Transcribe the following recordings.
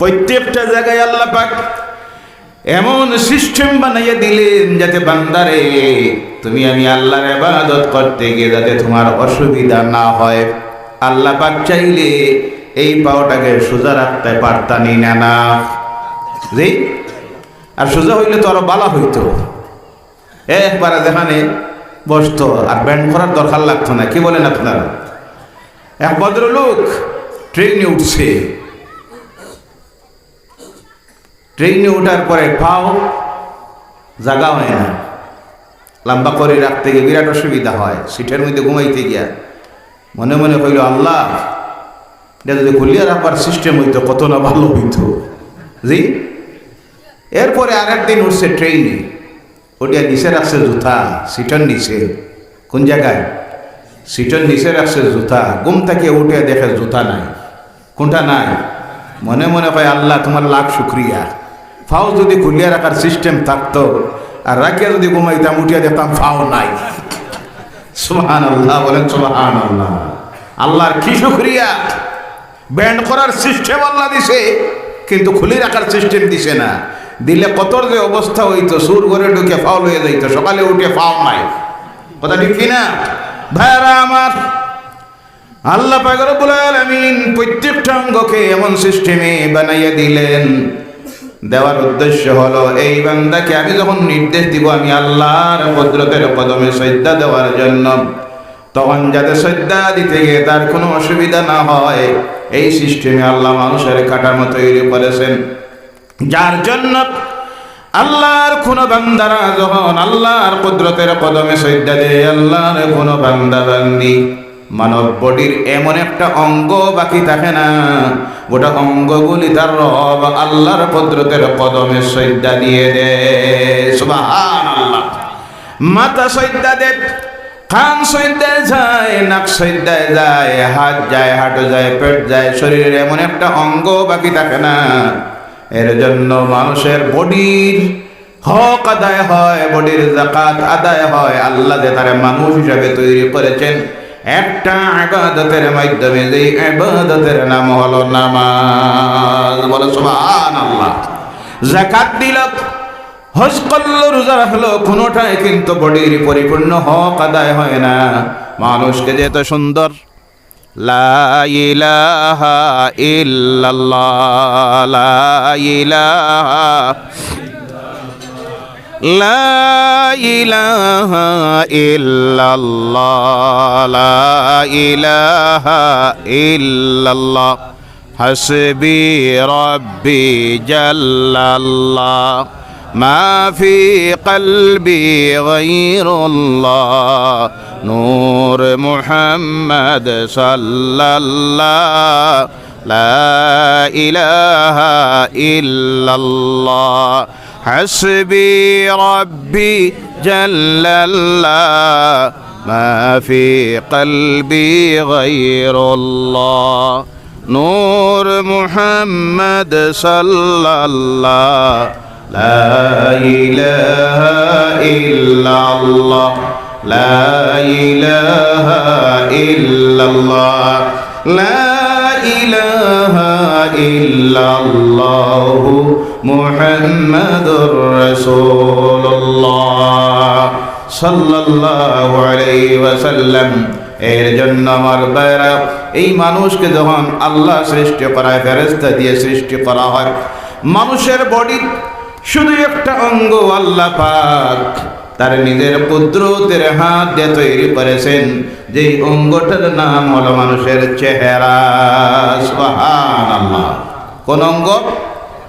প্রত্যেকটা জায়গায় আল্লাহ পাক এমন সিস্টেম বানাইয়া দিলেন যাতে বান্দারে তুমি আমি আল্লাহর ইবাদত করতে গিয়ে যাতে তোমার অসুবিধা না হয়। আল্লাহ পাক চাইলে এই পাওটাকে সোজা রাখতে পারতানি না জি, আর সোজা হইলে তো আরো বালা হইতো, একবারে যেখানে বসতো আর ব্যান্ড করার দরকার লাগতো না। কি বলেন আপনারা? এক ভদ্রলোক ট্রেনে উঠছে, ট্রেনে ওঠার পরে পাও জাগা হয় না, লম্বা করে রাখতে গিয়ে বিরাট অসুবিধা হয়। সিটের মধ্যে ঘুমাইতে গিয়া মনে মনে কইল, আল্লাহ এটা যদি খুলিয়া রাখবার সিস্টেম হইতো কত না ভালো হইতো জি। এরপরে আরেকদিন উঠছে ট্রেনে, ওটা নিচে রাখছে জুতা সিটের নিচে। কোন জায়গায়? সিটের নিচে রাখছে জুতা। ঘুম থেকে উঠে দেখে জুতা নাই। কোনটা নাই? মনে মনে কয়, আল্লাহ তোমার লাখ শুক্রিয়া, ফাও যদি খুলিয়া রাখার সিস্টেম থাকতো আর রাখিয়া যদি ঘুমাইতাম উঠিয়া দেখতাম ফাও নাই। সুবহানাল্লাহ, বলেন সুবহানাল্লাহ। আল্লাহর কি শুক্রিয়া, ব্যান্ড করার সিস্টেম আল্লাহ দিছে কিন্তু খুলি রাখার সিস্টেম দিছে না। দিলে কতর যে অবস্থা হইতো, সুর ঘরে ঢুকে ফাউল হয়ে যাইতো, সকালে উঠে ফাও নাই। কথা ঠিক কিনা ভাইরা আমার? আল্লাহ পাক রব্বুল আলামিন প্রত্যেকটা অঙ্গকে এমন সিস্টেমে বানাইয়া দিলেন। দেওয়ার উদ্দেশ্য হলো এই বান্দাকে আমি যখন নির্দেশ দিব আমি আল্লাহর কুদরতের কদমে সিজদা দেওয়ার জন্য, তখন যাতে সিজদা দিতে গিয়ে তার কোনো অসুবিধা না হয় এই সিস্টেমে আল্লাহ মানুষের কাঠামো তৈরি করেছেন। যার জন্য আল্লাহর কোন বান্দারা যখন আল্লাহর কুদরতের কদমে সিজদা দেয়, আল্লাহর কোন বান্দা বান্দি মানব বডির এমন একটা অঙ্গ বাকি থাকে না, গোটা অঙ্গগুলি তার রব আল্লাহর কুদরতের কদমে সিজদা দিয়ে দেয়। সুবহানাল্লাহ। মাথা সিজদা দেয়, কান সিজদায় যায়, নাক সিজদায় যায়, হাত যায়, হাঁটু যায়, পেট যায়, শরীরের এমন একটা অঙ্গ বাকি থাকে না। এর জন্য মানুষের বডির হক আদায় হয়, বডির যাকাত আদায় হয়। আল্লাহ যে তারা মানুষ হিসাবে তৈরি করেছেন একটা ইবাদতের মাধ্যমে, যে ইবাদতের নাম হলো নামাজ। বলে সুবহানাল্লাহ। যাকাত দিল, হজ করলো, রোজা রাখলো, কোনোটাই কিন্তু বডির পরিপূর্ণ হক আদায় হয় না। মানুষকে যে এত সুন্দর লা ইলাহা ইল্লাল্লাহ, লা ইলাহা, লা ইলাহা ইল্লাল্লাহ, লা ইলাহা ইল্লাল্লাহ, হাসবি রব্বি জাল্লাল্লাহ, মা ফি কলবি গায়রুল্লাহ, নূর মুহাম্মদ সাল্লাল্লাহ, লা ইলাহা ইল্লাল্লাহ, হাসবি রব্বি জাল্লাল্লাহ, মা ফি কলবি গায়রুল্লাহ, নূর মুহাম্মদ সাল্লাল্লাহ, লা ইলাহা ইল্লাল্লাহ, লা ইলাহা ইল্লাল্লাহ, লা ইলাহা ইল্লাল্লাহ, মুহাম্মাদুর রাসূলুল্লাহ সাল্লাল্লাহু আলাইহি ওয়াসাল্লাম। এর জন্য আমার ভাইরা, এই মানুষকে যখন আল্লাহ সৃষ্টি করায়, ফেরেশতা দিয়ে সৃষ্টি করা হয়, মানুষের বডি শুধু একটা অঙ্গ আল্লাহ পাক তার নিজের কুদরতের হাত দিয়ে তৈরি করেছেন, যেই অঙ্গটার নাম হলো মানুষের চেহারা। সুবহানাল্লাহ। কোন অঙ্গ?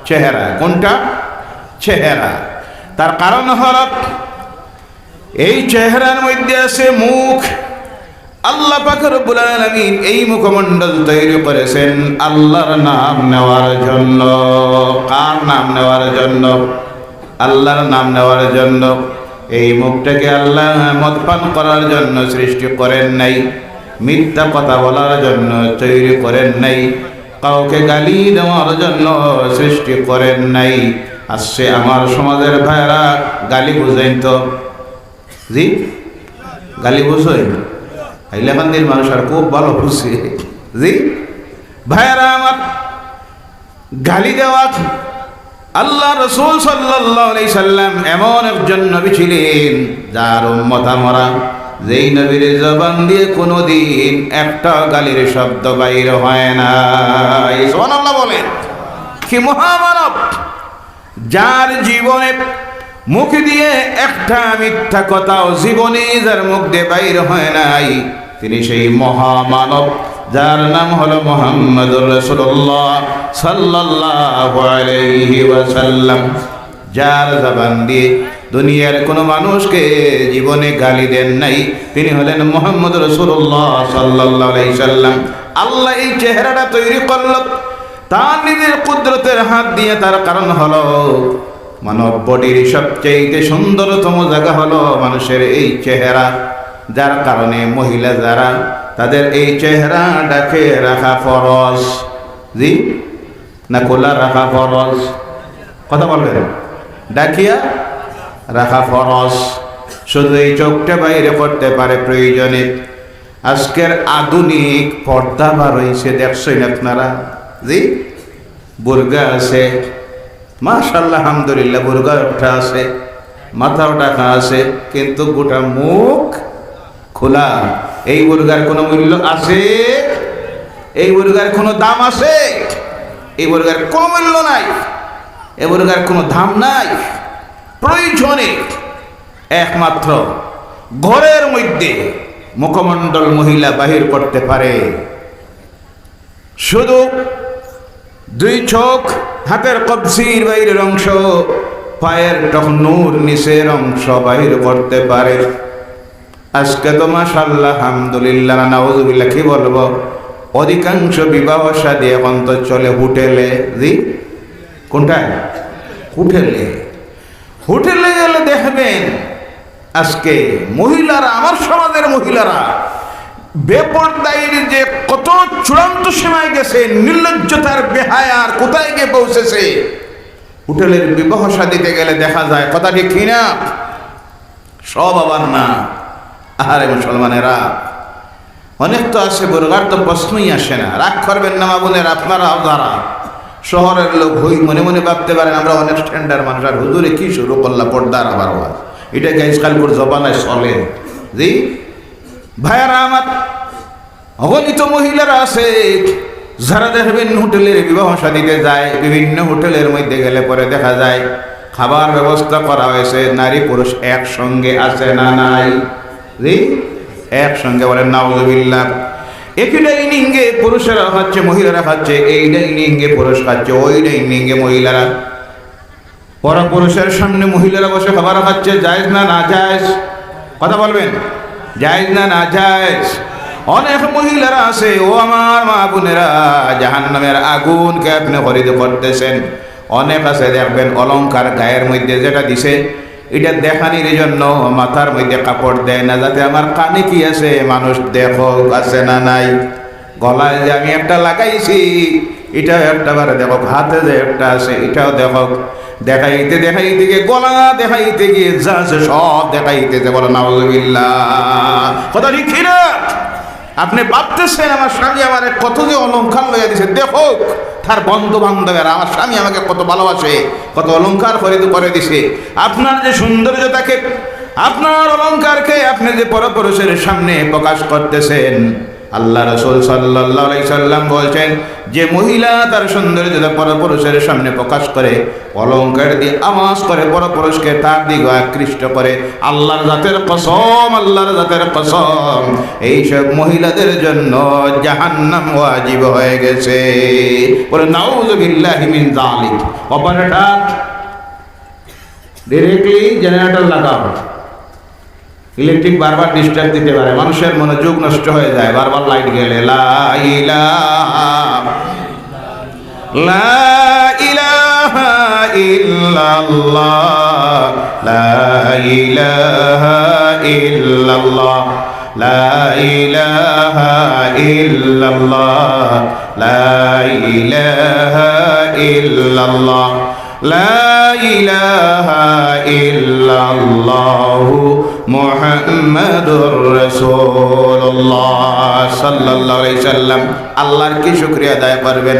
চেহারা। কোনটা? চেহারা। তার কারণ হলো এই চেহারার মধ্যে আছে মুখ। আল্লাহ পাক রব্বুল আলামিন এই মুখমণ্ডল তৈরি করেছেন আল্লাহর নাম নেওয়ার জন্য। কার নাম নেওয়ার জন্য? আল্লাহর নাম নেওয়ার জন্য। এই মুখটাকে আল্লাহ মদ পান করার জন্য সৃষ্টি করেন নাই, মিথ্যা কথা বলার জন্য তৈরি করেন নাই, কাউকে গালি দেওয়ার জন্য সৃষ্টি করেন নাই। আসছে আমার সমাজের ভাইরা গালি বুঝেন তো জি, গালি বুঝেন? হাইলাকান্দির মানুষ আর খুব ভালো বুঝে জি। ভাইরা আমার, গালি দেওয়া। আল্লাহ রাসূল সাল্লাল্লাহু আলাইহি সাল্লাম এমন একজন নবী ছিলেন যার উম্মত আমরা, যেই নবীর জবান দিয়ে কোনোদিন একটা গালির শব্দ বাইর হয় না। সুবহানাল্লাহ বলেন। কি মহামানব, যার জীবনে মুখ দিয়ে একটা মিথ্যা কথাও জীবনে যার মুখ দিয়ে বাইর হয় নাই, তিনি সেই মহামানব যার নাম হলো মুহাম্মদুর রাসূলুল্লাহ সাল্লাল্লাহু আলাইহি ওয়াসাল্লাম। যার জবান দিয়ে দুনিয়ার কোনো মানুষকে জীবনে গালি দেন নাই, তিনি হলেন মুহাম্মদুর রাসূলুল্লাহ সাল্লাল্লাহু আলাইহি সাল্লাম। আল্লাহ এই চেহারাটা তৈরি করল তার নিজের কুদরতের হাত দিয়ে। তার কারণ হলো মানব বডির সবচেয়ে সুন্দরতম জায়গা হলো মানুষের এই চেহারা, যার কারণে মহিলা যারা তাদের এই চেহারাটাকে রাখা ফরজ। জি না খোলা রাখা ফরজ? কথা বলবেন। ডাকিয়া রাখা ফরজ। শুধু এই চোখটা বাইরে করতে পারে প্রয়োজনে। আজকের আধুনিক পর্দা বার হয়েছে, দেখছেন আপনারা? জি, বুরগা আছে, মাশাআল্লাহ আলহামদুলিল্লাহ, বুরগা ওঠা আছে, মাথাও ঢাকা আছে, কিন্তু গোটা মুখ খোলা। এই বুরগার কোনো মূল্য আছে? এই বুরগার কোনো দাম আছে? এই বুরগার কোনো মূল্য নাই, এই বুরগার কোনো দাম নাই। প্রয়োজনে একমাত্র ঘরের মধ্যে মুখমণ্ডল মহিলা বাহির করতে পারে, শুধু দুই চোখ, হাতের কবজির বাইরের অংশ, পায়ের টখনুর নিচের অংশ বাহির করতে পারে। আজকে তো মাশাআল্লাহ আলহামদুলিল্লাহ নাউযুবিল্লাহ কি বলবো, অধিকাংশ বিবাহ শাদী এখন তো চলে হোটেলে। জি, কোনটায়? হোটেলে। হোটেলে গেলে দেখবেন আজকে মহিলারা, আমার সমাজের মহিলারা বেপরদায়ের যে কত চূড়ান্ত সীমায় গেছে, নির্লজ্জতার বেহায়ার কোথায় গিয়ে পৌঁছেছে। হোটেলের বিবাহ শাদীতে গেলে দেখা যায়, কথা ঠিক কিনা? সব আবার না। আরে মুসলমানেরা, অনেক তো আছে বুরগার তো প্রশ্নই আসে না। রাগ করবেন না মা বোনের, আপনারাও যারা শহরের লোক হই মনে মনে ভাবতে পারেন আমরা অনেক স্ট্যান্ডার্ড মানুষ, আর হুজুরে কি শুরু করলা পর্দার আবার ওয়াজ, এটা আজকালকার জবানায় চলে। জি ভাইয়ারা আমার, অগণিত মহিলারা আছে যারা দেখবেন হোটেলের বিবাহ শাদীতে যায়। বিভিন্ন হোটেলের মধ্যে গেলে পরে দেখা যায় খাবার ব্যবস্থা করা হয়েছে, নারী পুরুষ একসঙ্গে আছে না নাই? জি, একসঙ্গে। বলেন নাউযুবিল্লাহ। একই ডাইনিংয়ে পুরুষেরা খাচ্ছে, মহিলারা খাচ্ছে, এই ডাইনিংয়ে পুরুষ খাচ্ছে, ওই ডাইনিংয়ে মহিলারা। পরপুরুষের সামনে মহিলারা বসে খাবার খাচ্ছে, জায়েজ না না জায়েজ? কথা বলবেন, জায়েজ না না জায়েজ? অনেক মহিলারা আছে, ও আমার মা বোনেরা, জাহান্নামের আগুনকে আপনি খরিদ করতেছেন। অনেক আছে দেখবেন অলংকার গায়ের মধ্যে যেটা দিছে, এটা দেখানির জন্য মাথার মধ্যে কাপড় দেয় না, যাতে আমার কানে কি আছে মানুষ দেখো, আছে না নাই? গলায় যে আমি একটা লাগাইছি এটাও একটা বার দেখো, হাতে যে একটা আছে এটাও দেখো। দেখাইতে দেখাইতে গিয়ে গলা দেখাইতে গিয়ে যা আছে সব দেখাইতেছে। বলো নাউযুবিল্লাহ। কথা ঠিক না? আপনি ভাবতেছেন আমার স্বামী আমার কত যে অলংকার লইয়া দিছে, দেখো তার বন্ধু বান্ধবেরা আমার স্বামী আমাকে কত ভালোবাসে, কত অলংকার করে দিছে। আপনার যে সৌন্দর্যতাকে, আপনার অলংকারকে আপনি যে পরপুরুষের সামনে প্রকাশ করতেছেন, আল্লাহ রাসূল সাল্লাল্লাহু আলাইহি সাল্লাম বলছেন যে মহিলা তার সৌন্দর্যতা পরপুরুষের সামনে প্রকাশ করে, অলংকার দিয়ে আওয়াজ করে পরপুরুষকে তার দিকে আকৃষ্ট করে, আল্লাহর জাতের কসম, আল্লাহর জাতের কসম, এইসব মহিলাদের জন্য জাহান্নাম ওয়াজিব হয়ে গেছে। বলে নাউযুবিল্লাহি মিন যালিক। অপারেটর ডাইরেক্টলি জেনারেটর লাগাও। ইলেকট্রিক বারবার ডিস্টার্ব দিতে পারে, মানুষের মনোযোগ নষ্ট হয়ে যায় বারবার লাইট গেলে। লা ইলাহা ইল্লাল্লাহ, লা ইলাহা ইল্লাল্লাহ, লা ইলাহা ইল্লাল্লাহ, লা ইলাহা ইল্লাল্লাহ, লা ইলাহা ইল্লাল্লাহু মুহাম্মাদুর রাসূলুল্লাহ সাল্লাল্লাহু আলাইহি সাল্লাম। আল্লাহর কি শুকরিয়া আদায় করবেন?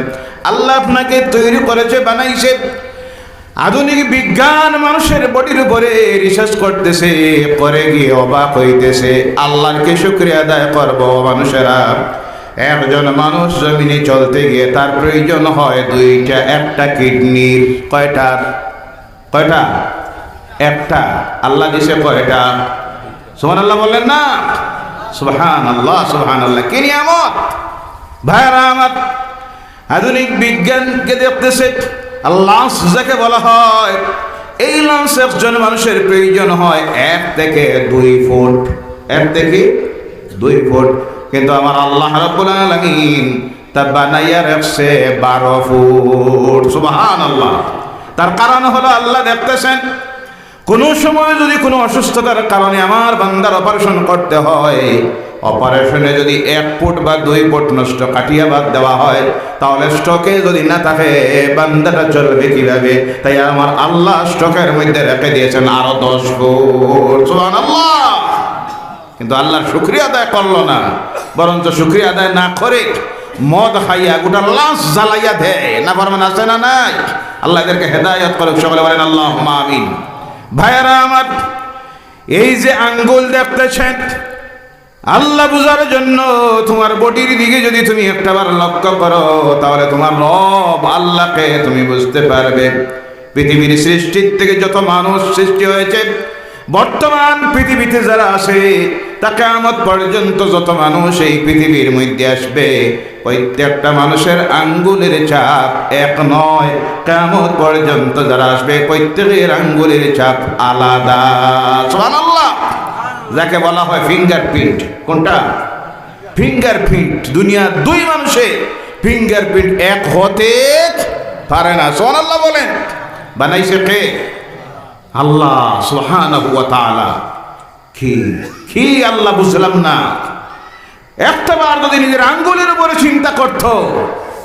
আল্লাহ আপনাকে তৈরি করেছে, বানাইছে। আধুনিক বিজ্ঞান মানুষের বডির উপরে রিসার্চ করতেছে, করে গিয়ে অবাক হইতেছে। আল্লাহকে শুকরিয়া আদায় করব মানুষেরা। একজন মানুষ জমিনে চলতে গিয়ে তার প্রয়োজন হয় দুইটা, একটা কিডনির। কয়টা? একটা। আল্লাহ দিছে কয়টা? সুবহানাল্লাহ বললেন না? সুবহানাল্লাহ, সুবহানাল্লাহ। কি নিয়ামত ভাইরা আমার! আধুনিক বিজ্ঞানকে দেখতেছে, লঞ্চ যাকে বলা হয়, এই লঞ্চ একজন মানুষের প্রয়োজন হয় 1 থেকে 2 ফুট। 1 থেকে 2 ফুট। কিন্তু আমার আল্লাহ রাব্বুল আলামিন তা বানাইয়া রাখছে 12 ফুট। সুবহানাল্লাহ। তার কারণ হলো আল্লাহ দেখতেছেন, কোনো সময় যদি কোনো অসুস্থতার কারণে আমার বান্দার অপারেশন করতে হয়, অপারেশনে যদি 1 ফুট বা 2 ফুট নষ্ট কাটিয়া বাদ দেওয়া হয়, তাহলে স্টকে যদি না থাকে বান্দাটা চলবে কিভাবে? তাই আমার আল্লাহ স্টকের মধ্যে রেখে দিয়েছেন আরো 10 ফুট। সুবহানাল্লাহ। কিন্তু আল্লাহর শুকরিয়া আদায় করলো না, বরঞ্চ শুকরিয়া আদায় না করে মদ খাইয়া গোটা লাশ জ্বালাইয়া দেয়। না ফরমান আছে না নাই? আল্লাহ এদেরকে হেদায়েত করুক, সকলে বলেন আল্লাহুম্মা আমিন। ভাইয়ারা আমার, এই যে আঙ্গুল দেখতেছেন, আল্লাহ বুঝার জন্য তোমার বডির দিকে যদি তুমি একটাবার লক্ষ্য করো, তাহলে তোমার রব আল্লাহকে তুমি বুঝতে পারবে। পৃথিবীর সৃষ্টির থেকে যত মানুষ সৃষ্টি হয়েছে, বর্তমান পৃথিবীতে যারা আছে, তা কিয়ামত পর্যন্ত যত মানুষ এই পৃথিবীর মধ্যে আসবে, প্রত্যেকটা মানুষের আঙ্গুলের ছাপ এক নয়। কিয়ামত পর্যন্ত যারা আসবে, প্রত্যেকের আঙ্গুলের ছাপ আলাদা। সুবহানাল্লাহ। যাকে বলা হয় ফিঙ্গারপ্রিন্ট। কোনটা? ফিঙ্গারপ্রিন্ট। দুনিয়ার 2 মানুষের ফিঙ্গারপ্রিন্ট এক হতে পারে না। সুবহানাল্লাহ বলেন। বানাইছে কে? আল্লাহ সুবহানাহু ওয়া তাআলা। কি আল্লাহ বুঝলাম না। একটাবার যদি নিজের আঙ্গুলের উপরে চিন্তা করত,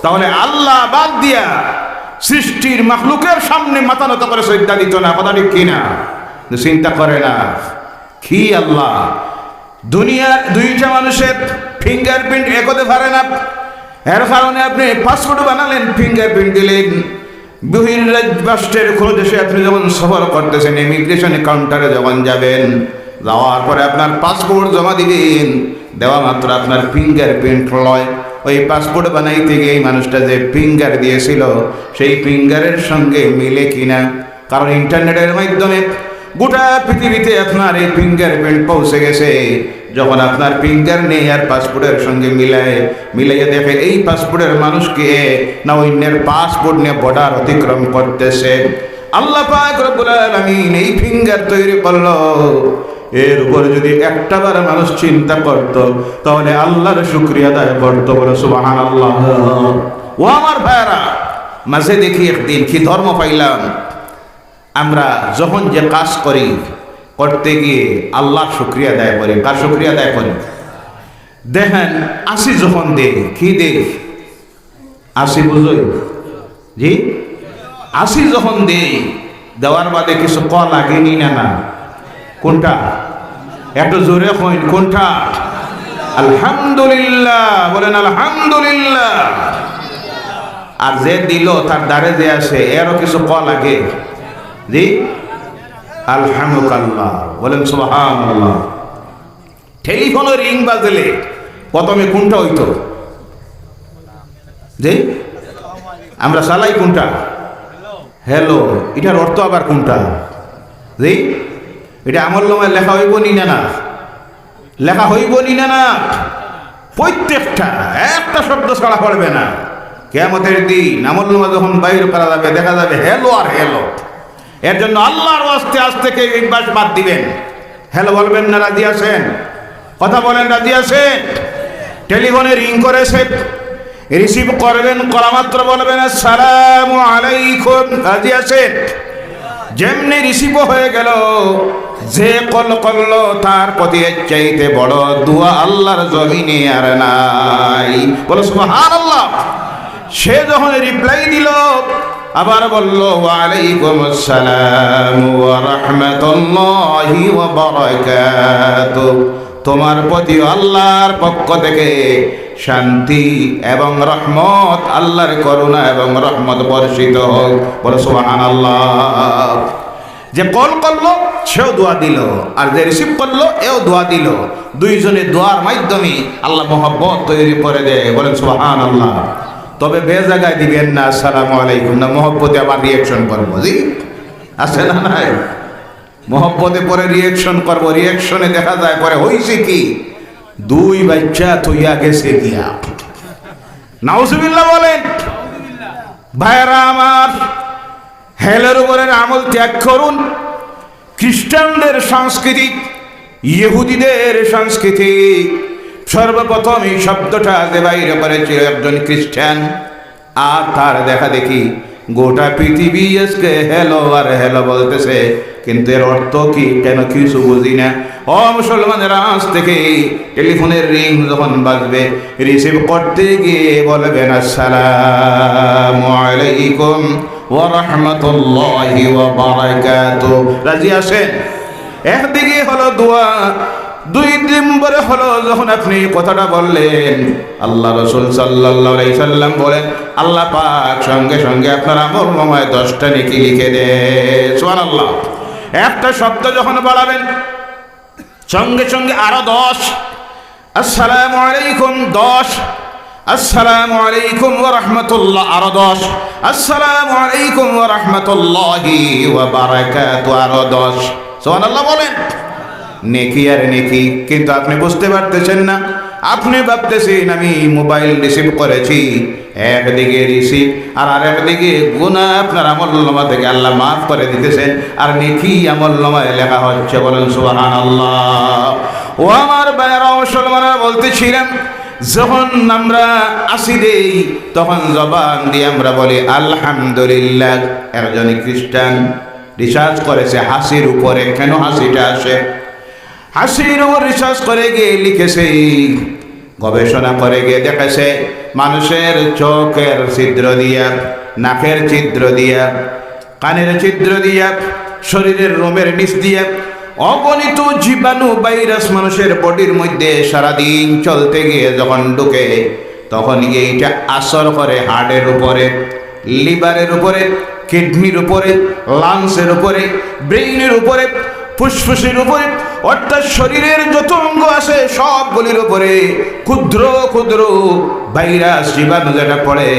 তাহলে আল্লাহ বাদ দিয়া সৃষ্টির মাখলুকের সামনে মাথা নত করে সজদা দিত না। কথা ঠিক কিনা? চিন্তা করে না। কি আল্লাহ! দুনিয়ার 2টা মানুষের ফিঙ্গারপ্রিন্ট এক হতে পারে না। এর কারণে আপনি পাসপোর্ট বানালেন, ফিঙ্গারপ্রিন্ট দিলেন। বহির্রাষ্ট্রের কোনো দেশে আপনি যখন সফর করতেছেন, ইমিগ্রেশন কাউন্টারে যখন যাবেন, যাওয়ার পরে আপনার পাসপোর্ট জমা দিবেন, দেওয়া মাত্র আপনার ফিঙ্গারপ্রিন্ট লয়। ওই পাসপোর্ট বানাইতে গিয়ে এই মানুষটা যে ফিঙ্গার দিয়েছিল, সেই ফিঙ্গারের সঙ্গে মিলে কিনা। কারণ ইন্টারনেটের মাধ্যমে গোটা পৃথিবীতে আপনার এই ফিঙ্গারপ্রিন্ট পৌঁছে গেছে। যখন আপনার ফিঙ্গার নেই আর পাসপোর্টের সঙ্গে মিলাইয়া দেখে এই পাসপোর্টের মানুষকে না অন্যের পাসপোর্ট নিয়ে বর্ডার অতিক্রম করতেছে। আল্লাহ পাক রব্বুল আলামিন এই ফিঙ্গার তৈরি করলো। এর উপরে যদি একটাবার মানুষ চিন্তা করত, তাহলে আল্লাহর শুকরিয়া আদায় করত। বলে সুবহানাল্লাহ। ও আমার ভাইরা, মাঝে দেখি একদিন কি ধর্ম পাইলাম, আমরা যখন যে কাজ করি, করতে গিয়ে আল্লাহ শুকরিয়া আদায় করি। কার শুকরিয়া আদায় করি? দেখেন, 80 যখন দে, কি দে? 80 বুঝই? জি, 80 যখন দে, দেওয়ার বাদে কিছু ক লাগেনি না? কোনটা? একটু জোরে কইন, কোনটা? আলহামদুলিল্লাহ। বলেন আলহামদুলিল্লাহ। আর যে দিল তার দ্বারে যে আছে, এরও কিছু ক লাগে? জি, আলহামদুলিল্লাহ। বলেন সুবহানাল্লাহ। টেলিফোনের রিং বাজলে প্রথমে কোনটা হইতো? জি, আমরা চালাই কোনটা? হ্যালো। এটার অর্থ আবার কোনটা? জি, এটা আমলনামায় লেখা হইব নি না? লেখা হইব নি না? প্রত্যেকটা একটা শব্দ ছাড়া পড়বে না। কিয়ামতের দিন আমলনামা যখন বাইর করা যাবে, দেখা যাবে হ্যালো আর হ্যালো। এর জন্য আল্লাহর ওয়াস্তে আজ থেকে এই বাস বাদ দিবেন। হ্যালো বলবেন না? রাজি আছেন? কথা বলেন, রাজি আছেন? টেলিফোনে রিং করেছে, রিসিভ করবেন, করা মাত্র বলবেন আসসালামু আলাইকুম। রাজি আছেন? যেমনি রিসিভ হয়ে গেল, যে কল করলো তার প্রতি চাইতে বড় দোয়া আল্লাহর জমিনে আর নাই। বলো সুবহানাল্লাহ। সে যখন রিপ্লাই দিল, আবার বলল ওয়ালাইকুম আসসালাম ওয়া রাহমাতুল্লাহি ওয়া বারাকাতুহু। তোমার প্রতি আল্লাহর পক্ষ থেকে শান্তি এবং রহমত, আল্লাহর করুণা এবং রহমত বর্ষিত হোক। বলো সুবহানাল্লাহ। যে কল করলো সেও দোয়া দিল, আর যে রিসিভ করলো এও দোয়া দিল। দুইজনের দোয়ার মাধ্যমে আল্লাহ মহব্বত তৈরি করে দেয়। বলেন সুবহানাল্লাহ। তবে বে জায়গায় দিবেন না আসসালামু আলাইকুম, না মহব্বতে আবার রিয়েকশন করবো। জি আছে না? নাই মহব্বতে পরে রিয়েকশন করবো। রিয়েকশনে দেখা যায় পরে হইছে কি, দুই বাচ্চা থইয়া গেছে গিয়া। নাউজুবিল্লাহ বলেন। ভাইরা আমার, হেলের উপরের আমল ত্যাগ করুন। খ্রিস্টানদের সংস্কৃতি, ইহুদিদের সংস্কৃতি, সর্বপ্রথম এই শব্দটা যে বাইরে করেছিল একজন খ্রিস্টান, আর তার দেখা দেখি গোটা পৃথিবী আজকে হেলো আর হেলো বলতেছে, কিন্তু এর অর্থ কি কেন কিছু বুঝি না। ও মুসলমানের, আজ থেকে টেলিফোনের রিং যখন বাজবে রিসিভ করতে গিয়ে বলবেন আসসালামু আলাইকুম ওয়া রাহমাতুল্লাহি ওয়া বারাকাতুহু। রাজি আছেন? একদিকে হলো দোয়া, দুই নম্বরে হলো যখন আপনি কথাটা বললেন, আল্লাহ রাসূল সাল্লাল্লাহু আলাইহি সাল্লাম বলেন আল্লাহ পাক সঙ্গে সঙ্গে আপনার আমলনামায় 10টা নেকি লিখে দেয়। সুবহানাল্লাহ। একটা শব্দ যখন বলাবেন সঙ্গে সঙ্গে আরো 10। আসসালামু আলাইকুম 10, আসসালামু আলাইকুম ওয়া রাহমাতুল্লাহ আরো 10, আসসালামু আলাইকুম ওয়া রাহমাতুল্লাহি ওয়া বারাকাতুহু আরো 10। সুবহানাল্লাহ বলেন। নেকি আর নেকি, কিন্তু আপনি বুঝতে পারতেছেন না। আপনি ভাবতেছেন আমি মোবাইল রিসিভ করেছি, একদিকে রিসিভ আর আরেকদিকে গুনাহ আপনার আমলনামা থেকে আল্লাহ মাফ করে দিতেছেন, আর নেকি আমলনামায় লেখা হচ্ছে। বলেন সুবহানাল্লাহ। ও আমার ভাইয়েরা মুসলমানরা, বলতেছিলাম যখন আমরা আসি দেই তখন জবান দিয়ে আমরা বলি আলহামদুলিল্লাহ। একজন খ্রিস্টান রিসার্চ করেছে হাসির উপরে, কেন হাসিটা আসে। হাসির উপর রিসার্চ করে গিয়ে লিখেছে, গবেষণা করে গিয়ে দেখেছে মানুষের চোখের ছিদ্র দিয়া, নাকের ছিদ্র দিয়া, কানের ছিদ্র দিয়া, শরীরের রোমের নিচ দিয়া অগণিত জীবাণু ভাইরাস মানুষের বডির মধ্যে সারাদিন চলতে গিয়ে যখন ঢুকে, তখন গিয়ে এটা আসর করে হার্টের উপরে, লিভারের উপরে, কিডনির উপরে, লাংসের উপরে, ব্রেইনের উপরে, ফুসফুসের উপরে, অর্থাৎ শরীরের যত অঙ্গ আছে সবগুলির উপরে ক্ষুদ্র ক্ষুদ্র ভাইরাস জীবাণু যেটা পড়ে,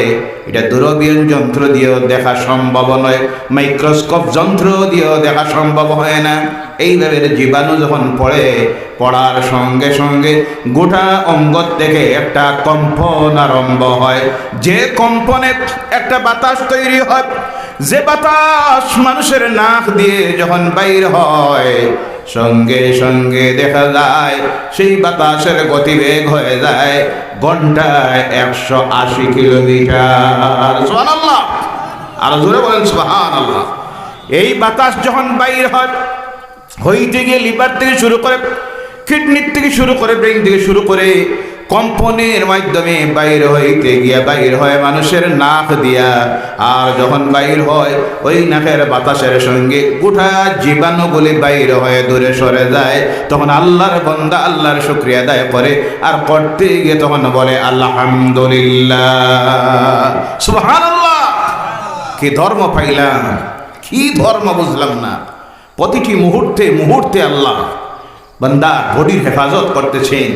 এটা দূরবীন যন্ত্র দিয়েও দেখা সম্ভব নয়, মাইক্রোস্কোপ যন্ত্র দিয়েও দেখা সম্ভব হয় না। এইভাবে জীবাণু যখন পড়ে, পড়ার সঙ্গে সঙ্গে গোটা অঙ্গ থেকে একটা কম্পন আরম্ভ হয়। যে কম্পনে একটা বাতাস তৈরি হয়, যে বাতাস মানুষের নাক দিয়ে যখন বাইর হয়, সঙ্গে সঙ্গে দেখা যায় সেই বাতাসের গতিবেগ হয়ে যায় ঘন্টায় 180 কিলোমিটার। সুবহানাল্লাহ। আর জোরে বলেন সুবহানাল্লাহ। এই বাতাস যখন বাইর হয়, হইতে গিয়ে লিভার থেকে শুরু করে, কিডনির থেকে শুরু করে, ব্রেইন থেকে শুরু করে কম্পনের মাধ্যমে বাইর হইতে গিয়া বাইর হয় মানুষের নাক দিয়া। আর যখন বাইর হয় ওই নাকের বাতাসের সঙ্গে গোটা জীবাণুগুলি বাইর হয়ে দূরে সরে যায়, তখন আল্লাহর বান্দা আল্লাহর শুকরিয়া আদায় করে, আর করতে গিয়ে তখন বলে আলহামদুলিল্লাহ, সুবহানাল্লাহ। কি ধর্ম পাইলাম, কি ধর্ম বুঝলাম না। প্রতিটি মুহূর্তে মুহূর্তে আল্লাহ বান্দা বডির হেফাজত করতেছেন,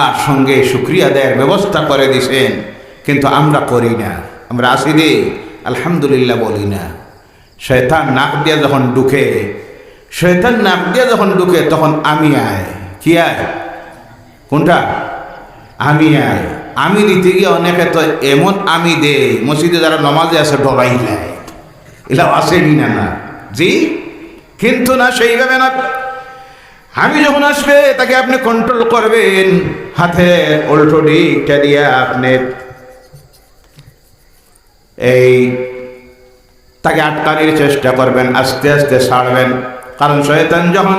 আর সঙ্গে শুকরিয়া আদায়ের ব্যবস্থা করে দিছেন, কিন্তু আমরা করি না। আমরা আসি দে আলহামদুলিল্লাহ বলি না। শয়তান নাক দিয়া যখন ঢুকে, শয়তান নাক দিয়া যখন ঢুকে, তখন আমি আয়। কি আয়? কোনটা? আমি আয়। আমি দিতে গিয়ে অনেকে তো এমন আমি দে, মসজিদে যারা নমাজে আছে ডরাই নেয়, এলা আসেনি না না জি, কিন্তু না, সেইভাবে না। আমি যখন আসবে তাকে আপনি কন্ট্রোল করবেন, হাতে উল্টো দিকটা দিয়ে আপনি এই তাকে আটকানোর চেষ্টা করবেন, আস্তে আস্তে ছাড়বেন। কারণ শয়তান যখন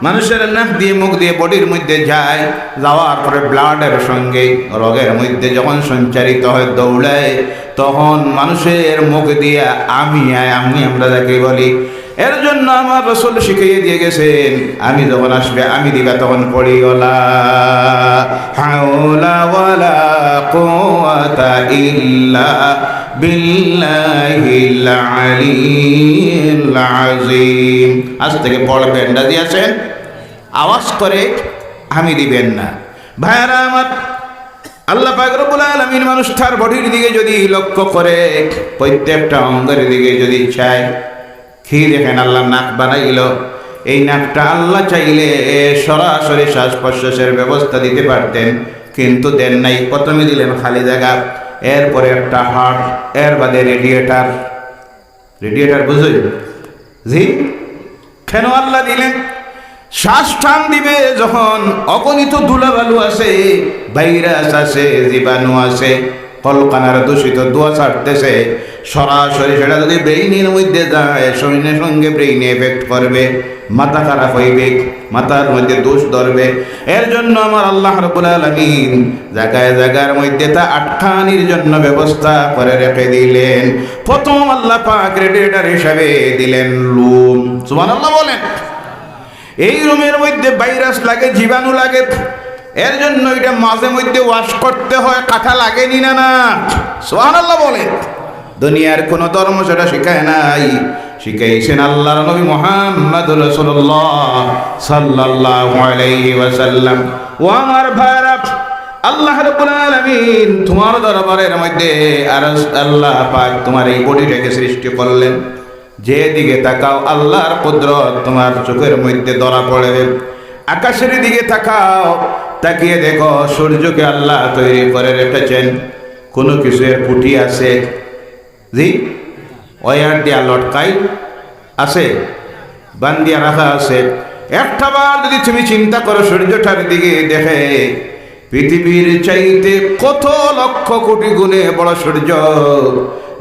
মানুষের নাক দিয়ে মুখ দিয়ে বডির মধ্যে যায়, যাওয়ার পরে ব্লাডের সঙ্গে রোগের মধ্যে যখন সঞ্চারিত হয়, দৌড়ায়, তখন মানুষের মুখ দিয়ে আমি আয়, আমি আমরা যাকে বলি, এর জন্য আমার রাসূল শিখিয়ে দিয়ে গেছেন, আমি যখন আসবে আমি দিবা তখন পড়ি ওয়ালা হাওলা ওয়ালা কুওয়াতা ইল্লা বিল্লাহিল আলিয়্যিল আযীম। আজ থেকে পড়বেন, রাজি আছেন? আওয়াজ করে আমি দিবেন না। ভাইরা আমার, আল্লাহ পাক রব্বুল আলামিন মানুষটার বডির দিকে যদি লক্ষ্য করে, প্রত্যেকটা অঙ্গের দিকে যদি চায়, কি দেখেন আল্লাহ নাক বানাইল। এই নাকটা আল্লাহ চাইলে সরাসরি শ্বাস প্রশ্বাসের ব্যবস্থা দিতে পারতেন, কিন্তু দেন নাই। প্রথমে দিলেন খালি জায়গা, এরপরে একটা হার্ট, এর বাদে রেডিয়েটার। রেডিয়েটার বুঝলেন? জি, কেন আল্লাহ দিলেন? শ্বাস টান দিবে যখন, অগণিত ধুলাবালু আছে, ভাইরাস আছে, জীবাণু আছে, কলকানার দূষিত ধোঁয়া ছাড়তেছে, সরাসরি সেটা যদি ব্রেইনের মধ্যে যায়, সঙ্গে সঙ্গে ব্রেইনে এফেক্ট করবে, মাথা খারাপ হইবে, মাথার মধ্যে দোষ ধরবে। এর জন্য আমার আল্লাহ রাব্বুল আলামিন জায়গায় জায়গার মধ্যে তা আটকানির জন্য ব্যবস্থা করে রেখে দিলেন। প্রথম আল্লাহ পাক রেডিয়েটর হিসাবে দিলেন লুম। সুবহানাল্লাহ বলেন। এই রুমের মধ্যে ভাইরাস লাগে, জীবাণু লাগে, এর জন্য এটা মাঝে মধ্যে ওয়াশ করতে হয়। কাঁথা লাগেনি না? না, সুবহানাল্লাহ বলেন। দুনিয়ার কোন ধর্ম সেটা শিখায় নাই, শিখাইছেন আল্লাহর নবী মুহাম্মদুর রাসূলুল্লাহ সাল্লাল্লাহু আলাইহি ওয়াসাল্লাম। ও আমার ভাইরা, আল্লাহ রাব্বুল আলামিন তোমার দরবারের মধ্যে আর আল্লাহ পাক তোমার এই বডিটাকে সৃষ্টি করলেন। যেদিকে তাকাও আল্লাহর কুদরত তোমার চোখের মধ্যে ধরা পড়বে। আকাশের দিকে তাকাও, তাকিয়ে দেখো সূর্যকে আল্লাহ তৈরি করে রেখেছেন। কোনো কিছুর পুঁটি আছে? জি, ওয়ার দিয়া লটকাই আছে, বান্দিয়া রাখা আছে। একটা বার যদি তুমি চিন্তা করো সূর্যটার দিকে দেখে, পৃথিবীর চাইতে কত লক্ষ কোটি গুণে বড় সূর্য,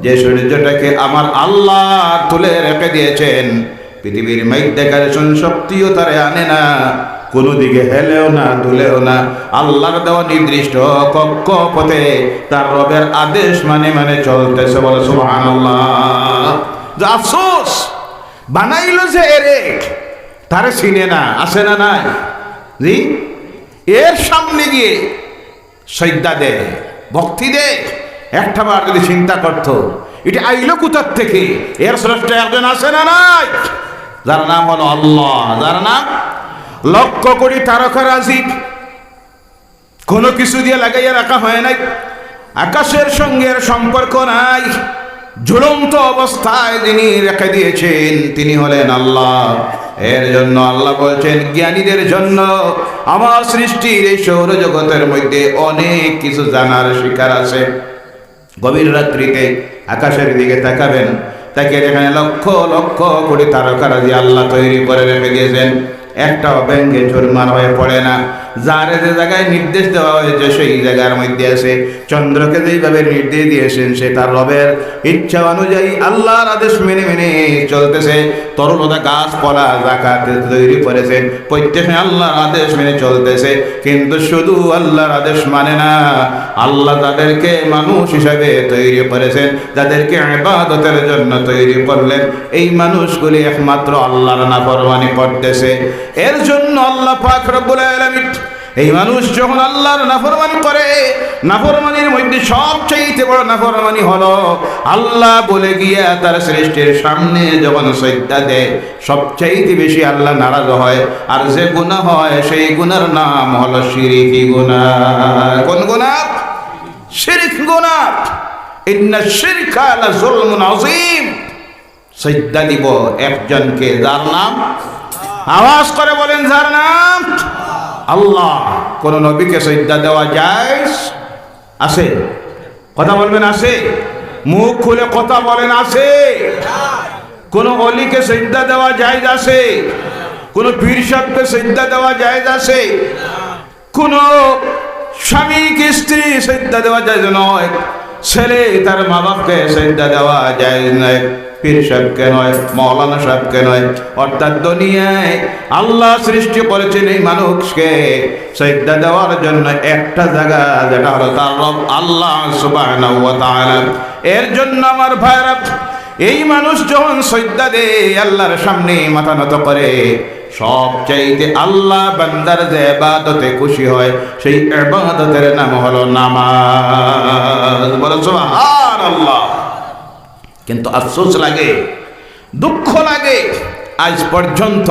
যে সূর্যটাকে আমার আল্লাহ তুলে রেখে দিয়েছেন। পৃথিবীর মাধ্যাকর্ষণ শক্তিও তারে আনে না, কোনো দিকে হেলেও না, দুলেও না। আল্লাহর দেওয়া নির্দিষ্ট কক্ষপথে তার রবের আদেশ মানে মানে চলতেছে। বলে সুবহানাল্লাহ। আফসোস, বানাইলো যে এরে, তারে চিনে না, আসে না? নাই। জি, এর সামনে গিয়ে সজদা দে, ভক্তি দে। একটা বার যদি চিন্তা করতো এটা আইলো কোথার থেকে, এর স্রষ্টা একজন আছে না? নাই। যার নাম হলো আল্লাহ, যার নাম লক্ষ কোটি তারকারাজি, কোনো কিছু দিয়ে লাগাইয়া রাখা হয় নাই। আকাশের সঙ্গে সম্পর্ক নাই, ঝুলন্ত অবস্থায় যিনি রেখে দিয়েছেন তিনি হলেন আল্লাহ। এর জন্য আল্লাহ বলছেন, জ্ঞানীদের জন্য আমার সৃষ্টির এই সৌরজগতের মধ্যে অনেক কিছু জানার শিকার আছে। গভীর রাত্রিতে আকাশের দিকে তাকাবেন, তাকে যেখানে লক্ষ লক্ষ কোটি তারকারাজি আল্লাহ তৈরি করে রেখে দিয়েছেন, একটাও ব্যঙ্গে চুরমার হয়ে পড়ে না। যার যে জায়গায় নির্দেশ দেওয়া হয়েছে সেই জায়গার মধ্যে আছে। চন্দ্রকে যেইভাবে নির্দেশ দিয়েছেন সে তার রবের ইচ্ছা অনুযায়ী আল্লাহর আদেশ মেনে মেনে চলতেছে। তরুণতা গাছপালা জাকাতে তৈরি করেছেন, প্রত্যেকে আল্লাহর আদেশ মেনে চলতেছে। কিন্তু শুধু আল্লাহর আদেশ মানে না, আল্লাহ যাদেরকে মানুষ হিসাবে তৈরি করেছেন, যাদেরকে ইবাদতের জন্য তৈরি করলেন, এই মানুষগুলি একমাত্র আল্লাহর নাফরমানি করতেছে। এর জন্য আল্লাহ পাক রব্বুল আলামিন এই মানুষ যখন আল্লাহর নাফরমানি করে, নাফরমানির মধ্যে সবচেয়ে বড় নাফরমানি হলো আল্লাহ বলে গিয়া তার সৃষ্টির সামনে যখন সিজদা দেয়, সবচেয়ে বেশি আল্লাহ নারাজ হয়। আর যে গুনাহ হয় সেই গুনার নাম হলো শিরকি গুনাহ। কোন গুনাহ? শিরক গুনাহ। ইন্না শিরকা লাযুলমুন আযীম। সিজদা দিব একজনকে, যার নাম, আওয়াজ করে বলেন, যার নাম আল্লাহ। কোন নবীকে সিজদা দেওয়া যায়? আছে? কথা বলবেন, আছে? মুখ খুলে কথা বলেন, আছে? কোন ওলিকে সিজদা দেওয়া যায়? আছে? কোন পীর সাহেবকে সিজদা দেওয়া যায়? আছে? কোন স্বামীকে স্ত্রী সিজদা দেওয়া যায় নয়, ছেলে তার মা বাপকে সিজদা দেওয়া যায় নয়, পীর সাহেবকে নয়, মৌলানা সাহেবকে নয়। অর্থাৎ দুনিয়ায় আল্লাহ সৃষ্টি করেছেন এই মানুষকে সিজদা দেওয়ার জন্য একটা জায়গা, যেটা হলো তার রব আল্লাহ সুবহানাহু ওয়া তাআলা। এর জন্য আমার ভাইরা, এই মানুষ যখন সজদা দেয় আল্লাহর সামনে মাথা নত করে, সবচাইতে আল্লাহ বান্দার যে ইবাদতে খুশি হয় সেই ইবাদতের নাম হলো নামাজ। বলো সুবহানাল্লাহ। কিন্তু আফসোস লাগে, দুঃখ লাগে, আজ পর্যন্ত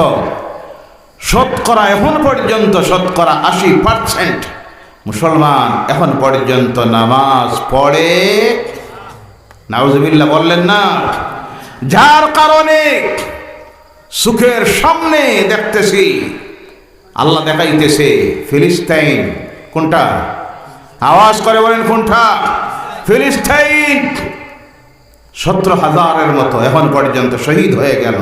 শতকরা এখন পর্যন্ত শতকরা 80% মুসলমান এখন পর্যন্ত নামাজ পড়ে। নাউজুবিল্লাহ বললেন না? যার কারণে সুখের সামনে দেখতেছি আল্লাহ দেখাইতেছে ফিলিস্তিন। কোনটা? আওয়াজ করে বলেন কোনটা? ফিলিস্তিন 17,000-এর মতো এখন পর্যন্ত শহীদ হয়ে গেল।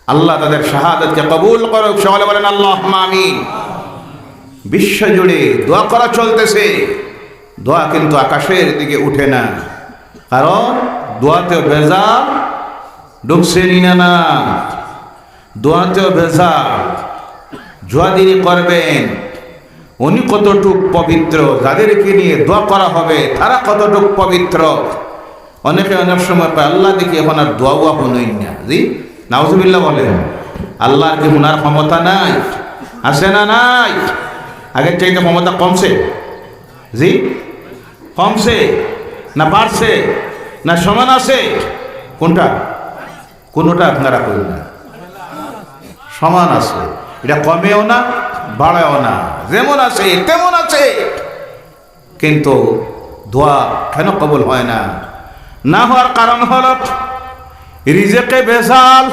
আল্লাহ তাদের শাহাদাতকে কবুল করুক। সকলে বলেন আল্লাহুম্মা আমিন। বিশ্ব জুড়ে দোয়া করা চলতেছে, দোয়া কিন্তু আকাশের দিকে উঠে না, কারণ দোয়াতেও ভেজাল ঢুকছে না, দোয়াতেও ভেজাল। দোয়া যিনি করবেন উনি কতটুক পবিত্র, যাদেরকে নিয়ে দোয়া করা হবে তারা কতটুক পবিত্র। অনেকে অনেক সময় পায় আল্লাহ দেখি এখন আর দোয়া হনই না। জি নাউজুবিল্লাহ বলেন। আল্লাহর কি হুনার ক্ষমতা নাই? আছে না নাই? আগের চাইতে ক্ষমতা কমছে? জি কমছে না বাড়ছে না সমান আছে? কোনটা? কোনটা আপনারা করেন না, সমান আছে। এটা কমেও না বাড়েও না, যেমন আছে তেমন আছে। কিন্তু দোয়া কেন কবুল হয় না? না হওয়ার কারণ হলো রিজেকে ভেজাল।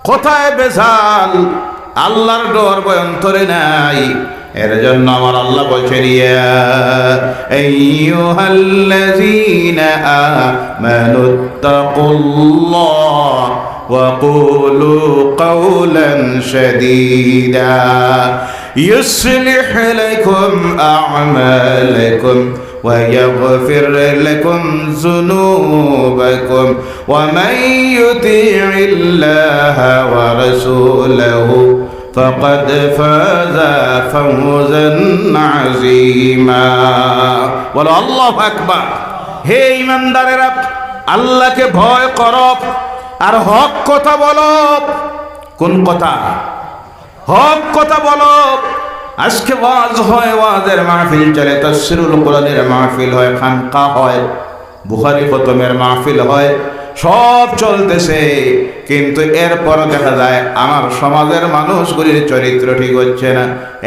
কোথায় ভেজাল? আল্লাহর ডর ভয় অন্তরে নাই। এর জন্য আমার আল্লাহ বলছেন, ইয়া আইয়ুহাল্লাযীনা আমানুত্তাকুল্লাহ ওয়া কুলু কাওলান সাদীদা ইউসলিহ লাকুম আ'মালাকুম ويغفر لكم ذنوبكم ومن يطع الله ورسوله فقد فاز فوزا عظيما। বলো আল্লাহু আকবার। হে ঈমানদারেরা, আল্লাহকে ভয় করো আর হক কথা বলো। কোন কথা? হক কথা বলো। আজকে ওয়াজ হয়, ওয়াজের মাহফিল চলে, তাফসীরুল কোরআনের মাহফিল হয়, খানকা হয়, বুখারী খতমের মাহফিল হয়, সব চলতেছে। কিন্তু এরপর দেখা যায় আমার সমাজের মানুষগুলির চরিত্র ঠিক হচ্ছে না।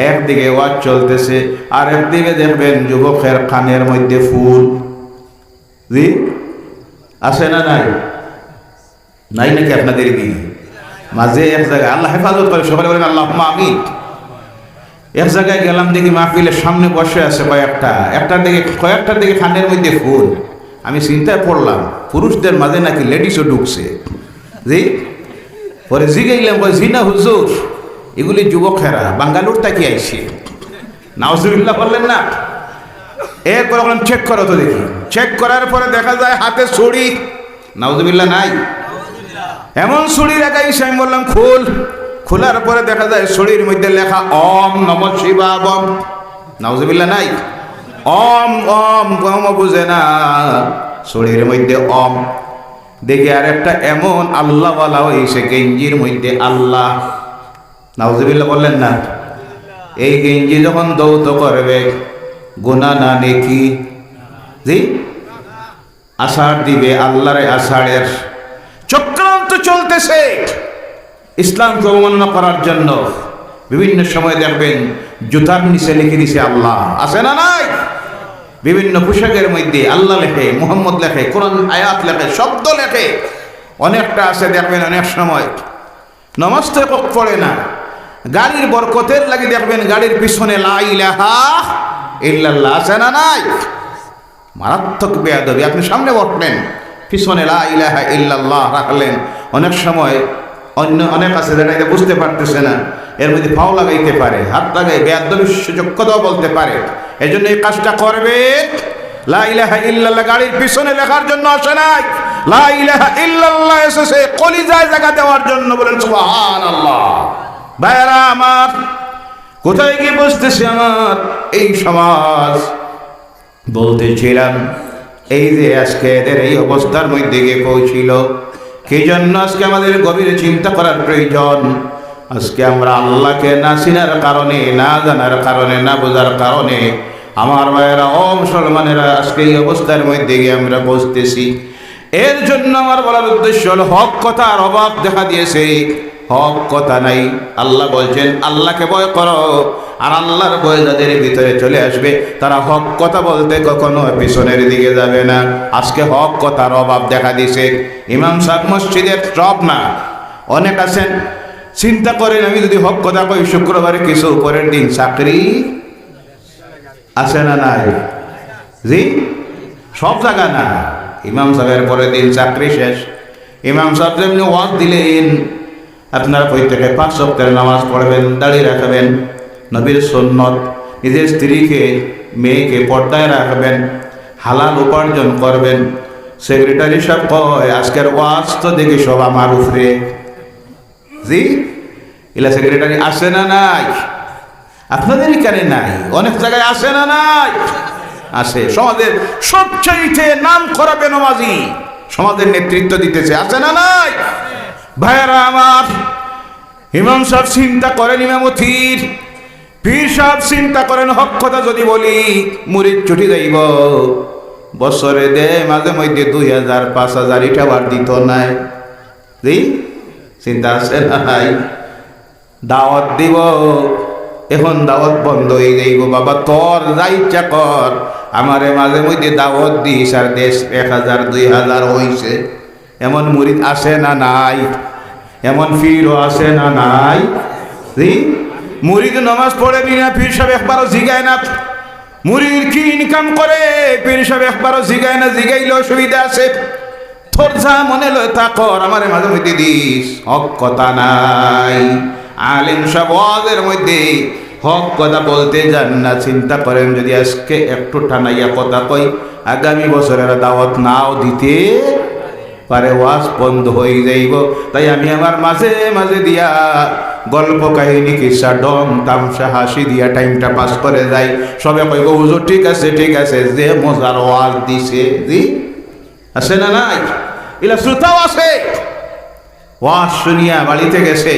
একদিকে ওয়াজ চলতেছে আর একদিকে দেখবেন যুবকের কানের মধ্যে ফুল। জি আছে না নাই? নাই নাকি আপনাদের দিকে? মাঝে এক জায়গায় আল্লাহ হেফাজত করে, সবাই বলেন আল্লাহুম্মা আমিন। এক জায়গায় গেলাম, দেখি মাহফিলের সামনে বসে আছে কয়েকটার দিকে খানের মধ্যে ফুল। আমি চিন্তায় পড়লাম পুরুষদের মাঝে নাকি লেডিসও ঢুকছে। জি পরে জিগাইলাম, জি না হুজুর, এগুলি যুবকেরা বাঙ্গালোর থেকে আইছে। নাউজুবিল্লাহ বললেন না? এরপরে বললাম চেক করো তো দেখি। চেক করার পরে দেখা যায় হাতে ছুরি। নাউজুবিল্লাহ নাই? এমন ছুরি রাখাইছে, আমি বললাম খুল। খোলার পরে দেখা যায় ছড়ির মধ্যে লেখা ওম নমঃ শিবায়। নাউজুবিল্লাহ নাই? ওম ওম ওম বুঝে না, ছড়ির মধ্যে ওম। দেখি আর একটা এমন আল্লাহ ওয়ালা হইছে, গেঞ্জির মধ্যে আল্লাহ। নাউজুবিল্লাহ বললেন না? এই গেঞ্জি যখন দৌত করবে গুনাহ না নেকি? জি আষাঢ় দিবে আল্লাহরে, আষাঢ়ের চক্রান্ত চলতেছে ইসলামকে অবমাননা করার জন্য। বিভিন্ন সময় দেখবেন জুতার নিচে লিখে দিছে আল্লাহ। আছে না নাই? বিভিন্ন পোশাকের মধ্যে আল্লাহ লেখে, মুহাম্মদ লেখে, কোরআন আয়াত লেখে, শব্দ লেখে। অনেকটা আছে দেখবেন অনেক সময় নামাজ তো একক পড়ে না, গাড়ির বরকতের লাগি দেখবেন গাড়ির পিছনে লা ইলাহা ইল্লাল্লাহ। আছে না নাই? মারাত্মক বেয়াদবি। আপনি সামনে বসলেন, পিছনে লা ইলাহা ইল্লাল্লাহ রাখলেন। অনেক সময় অনেক আছে যেটা এটা বুঝতে পারতেছে না, এর মধ্যে ফাও লাগাইতে পারে, হাত লাগাই বেয়াদবির সুযোগ কথাও বলতে পারে। এই জন্য এই কাজটা করবে। লা ইলাহা ইল্লাল্লাহ গাড়ির পিছনে লেখার জন্য আসে নাই, লা ইলাহা ইল্লাল্লাহ এসেছে কলিজায় জায়গা দেওয়ার জন্য। বলেন সুবহানাল্লাহ। ভাইরা আমার, কোথায় গিয়ে বসতেছে আমার এই সমাজ? বলতেছিলাম এই যে আজকে এদের এই অবস্থার মধ্যে গিয়ে পৌঁছিল, কি জন্য আজকে আমাদের গভীর চিন্তা করার প্রয়োজন। আজকে আমরা আল্লাহকে না চিনার কারণে, না জানার কারণে, না বোঝার কারণে আমার ভাইয়েরা ও মুসলমানেরা আজকে এই অবস্থার মধ্যে গিয়ে আমরা পৌঁছতেছি। এর জন্য আমার বলার উদ্দেশ্য হল, হক কথার অভাব দেখা দিয়েছে, হক কথা নাই। আল্লাহ বলছেন আল্লাহকে ভয় করো, আর আল্লাহর ভয় যাদের ভিতরে চলে আসবে তারা হক কথা বলতে কখনো পিছনের দিকে যাবে না। আজকে হক কথার অভাব দেখা দিয়েছে। ইমাম সাহেব মসজিদের সব না, অনেক আছেন চিন্তা করেন, আমি যদি হক কথা কই শুক্রবারে কিছু পরের দিন চাকরি আছে না নাই? জি, সব জায়গা না। ইমাম সাহেবের পরের দিন চাকরি শেষ। ইমাম সাহেব যেমনি ওয়াজ দিলেন, আপনারা প্রত্যেকে 5 ওয়াক্তের নামাজ পড়বেন, দাঁড়িয়ে রাখবেন, নবীর সুন্নত, নিজের স্ত্রীকে মেয়েকে পর্দায় রাখবেন, হালাল উপার্জন করবেন। সেক্রেটারি সাহেব কয় আজকের ওয়াজ তো দেখি সব আমার উপরে। জি, এলা সেক্রেটারি আসে না নাই? আপনাদের এখানে নাই, অনেক জায়গায় আসে না নাই? আসে। সমাজের সবচাইতে নাম করা বেনমাজি সমাজের নেতৃত্ব দিতেছে, আছে না নাই? ভাইয়েরা আমার, ইমাম সাহেব চিন্তা করেন ইমামতির, পীর সাহেব চিন্তা করেন হক কথা যদি বলি মুরিদ ছুটি যাইব, বছরে দে মাঝে মধ্যে 2000 5000 এটা বার দিত নাই। জি, চিন্তা আছে না নাই? দাওয়াত দিব, এখন দাওয়াত বন্ধ হয়ে যাইব। বাবা তোর যা ইচ্ছা কর, আমারে মাঝে মধ্যে দাওয়াত দিস, আর দেশ 1000 2000 হইছে। এমন মুরিদ আসে না নাই? এমন পীরও আসে না নাই? জি, মুরিদ নামাজ পড়ে না, পীর সাহেব একবারও জিগায় না মুরিদ কি ইনকাম করে, পীর সাহেব একবারও জিগায় না। জিগাইলে অসুবিধা আছে, তোর যা মনে লয় তা কর, আমারে মাঝে মধ্যে দিস। হক কথা নাই। আলেম সব ওয়াজের মধ্যে হক কথা বলতে যান না। চিন্তা করেন যদি আজকে একটু টানাইয়া কথা কই, আগামী বছরের দাওয়াত নাও দিতে পারে, ওয়াজ বন্ধ হয়ে যাইব। তাই আমি আমার মাঝে মাঝে দিয়া গল্প কাহিনী কিসা ডং তামসা হাসি দিয়া টাইমটা পাস করে যাই। সবে কইব হুজুর ঠিক আছে ঠিক আছে, যে মজার ওয়াজ দিছে। জি, আছে না নাই? এলা শ্রোতাও আছে, ওয়াজ শুনিয়া বাড়িতে গেছে,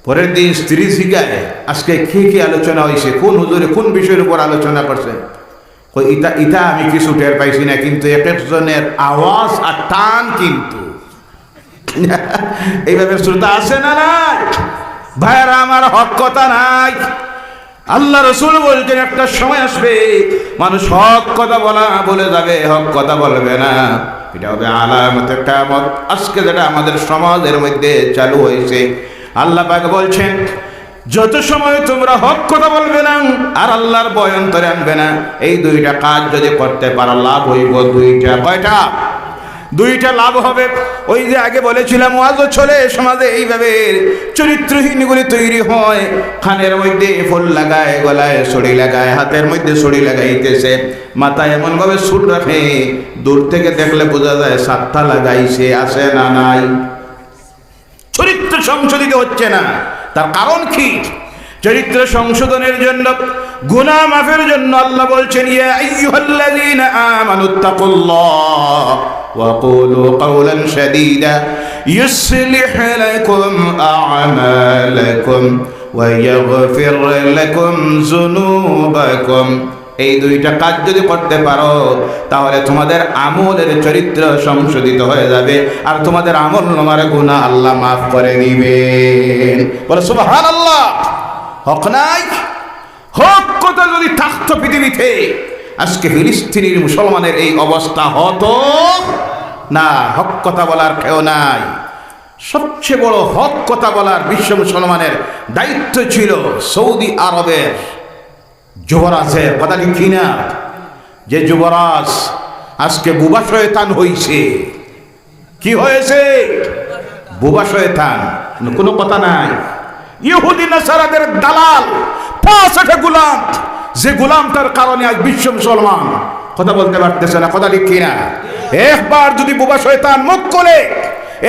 পরের দিন স্ত্রী জিগায় আজকে কি আলোচনা হয়েছে, কোন হুজুরে কোন বিষয়ের উপর আলোচনা করছে। ইটা ইটা আমি কিছু টের পাইছি না, কিন্তু এক একজনের আওয়াজ আর টান কিন্তু এইভাবে শ্রোতা আছে না নাই? ভাইয়েরা আমার, হক কথা নাই। আল্লাহ রসুল বলছেন একটা সময় আসবে মানুষ হক কথা বলে যাবে, হক কথা বলবে না। এটা হবে আলামতের কিয়ামত। আজকে যেটা আমাদের সমাজের মধ্যে চালু হয়েছে, আল্লাহ পাক বলছেন যত সময় তোমরা হক কথা বলবে না আর আল্লাহর ভয় অন্তরে আনবে না, এই 2টা কাজ যদি করতে পারো লাভ হইব 2টা। কয়টা? 2টা লাভ হবে। ওই যে আগে বলেছিলাম, ওয়াজও চলে সমাজে এইভাবে চরিত্রহীনগুলি তৈরি হয়। কানের মধ্যে ফুল লাগায়, গলায় ছড়ি লাগায়, হাতের মধ্যে ছড়ি লাগাইতেছে, মাথায় এমন ভাবে সুট রাখে দূর থেকে দেখলে বোঝা যায় 7টা লাগাইছে। আছে না নাই? চরিত্র সংশোধিত হচ্ছে না। তার কারণ কি? চরিত্র সংশোধনের জন্য, গুনাহ মাফের জন্য আল্লাহ বলছেন ইয়া আইয়ুহাল্লাযীনা আমানুত্তাকুল্লাহ ওয়া কুলু কাওলান সাদীদা ইউসলিহ লাকুম আ'মালাকুম ওয়া ইয়াগফির লাকুম যুনুবাকুম। এই 2টা কাজ যদি করতে পারো তাহলে তোমাদের আমলের চরিত্র সংশোধিত হয়ে যাবে, আর তোমাদের আমল নামার গুনাহ আল্লাহ মাফ করে দিবেন। বলে সুবহানাল্লাহ। হক নাই? হক কথা যদি থাকতো পৃথিবীতে, আজকে ফিলিস্তিনের মুসলমানের এই অবস্থা হতো না। হক কথা বলার কেউ নাই। সবচেয়ে বড় হক কথা বলার বিশ্ব মুসলমানের দায়িত্ব ছিল সৌদি আরবের যুবরাজের। কথা ঠিক কিনা? যে যুবরাজ আজকে বুবা শয়তান হইছে। কি হয়েছে? বুবা শয়তান, কোনো কথা নাই। ইহুদি নাসারাদের দালাল, 65 গোলাম, যে গোলামটার কারণে আজ বিশ্ব মুসলমান কথা বলতে পারতেছে না। কথা ঠিক কিনা? একবার যদি বুবা শয়তান মুখ করে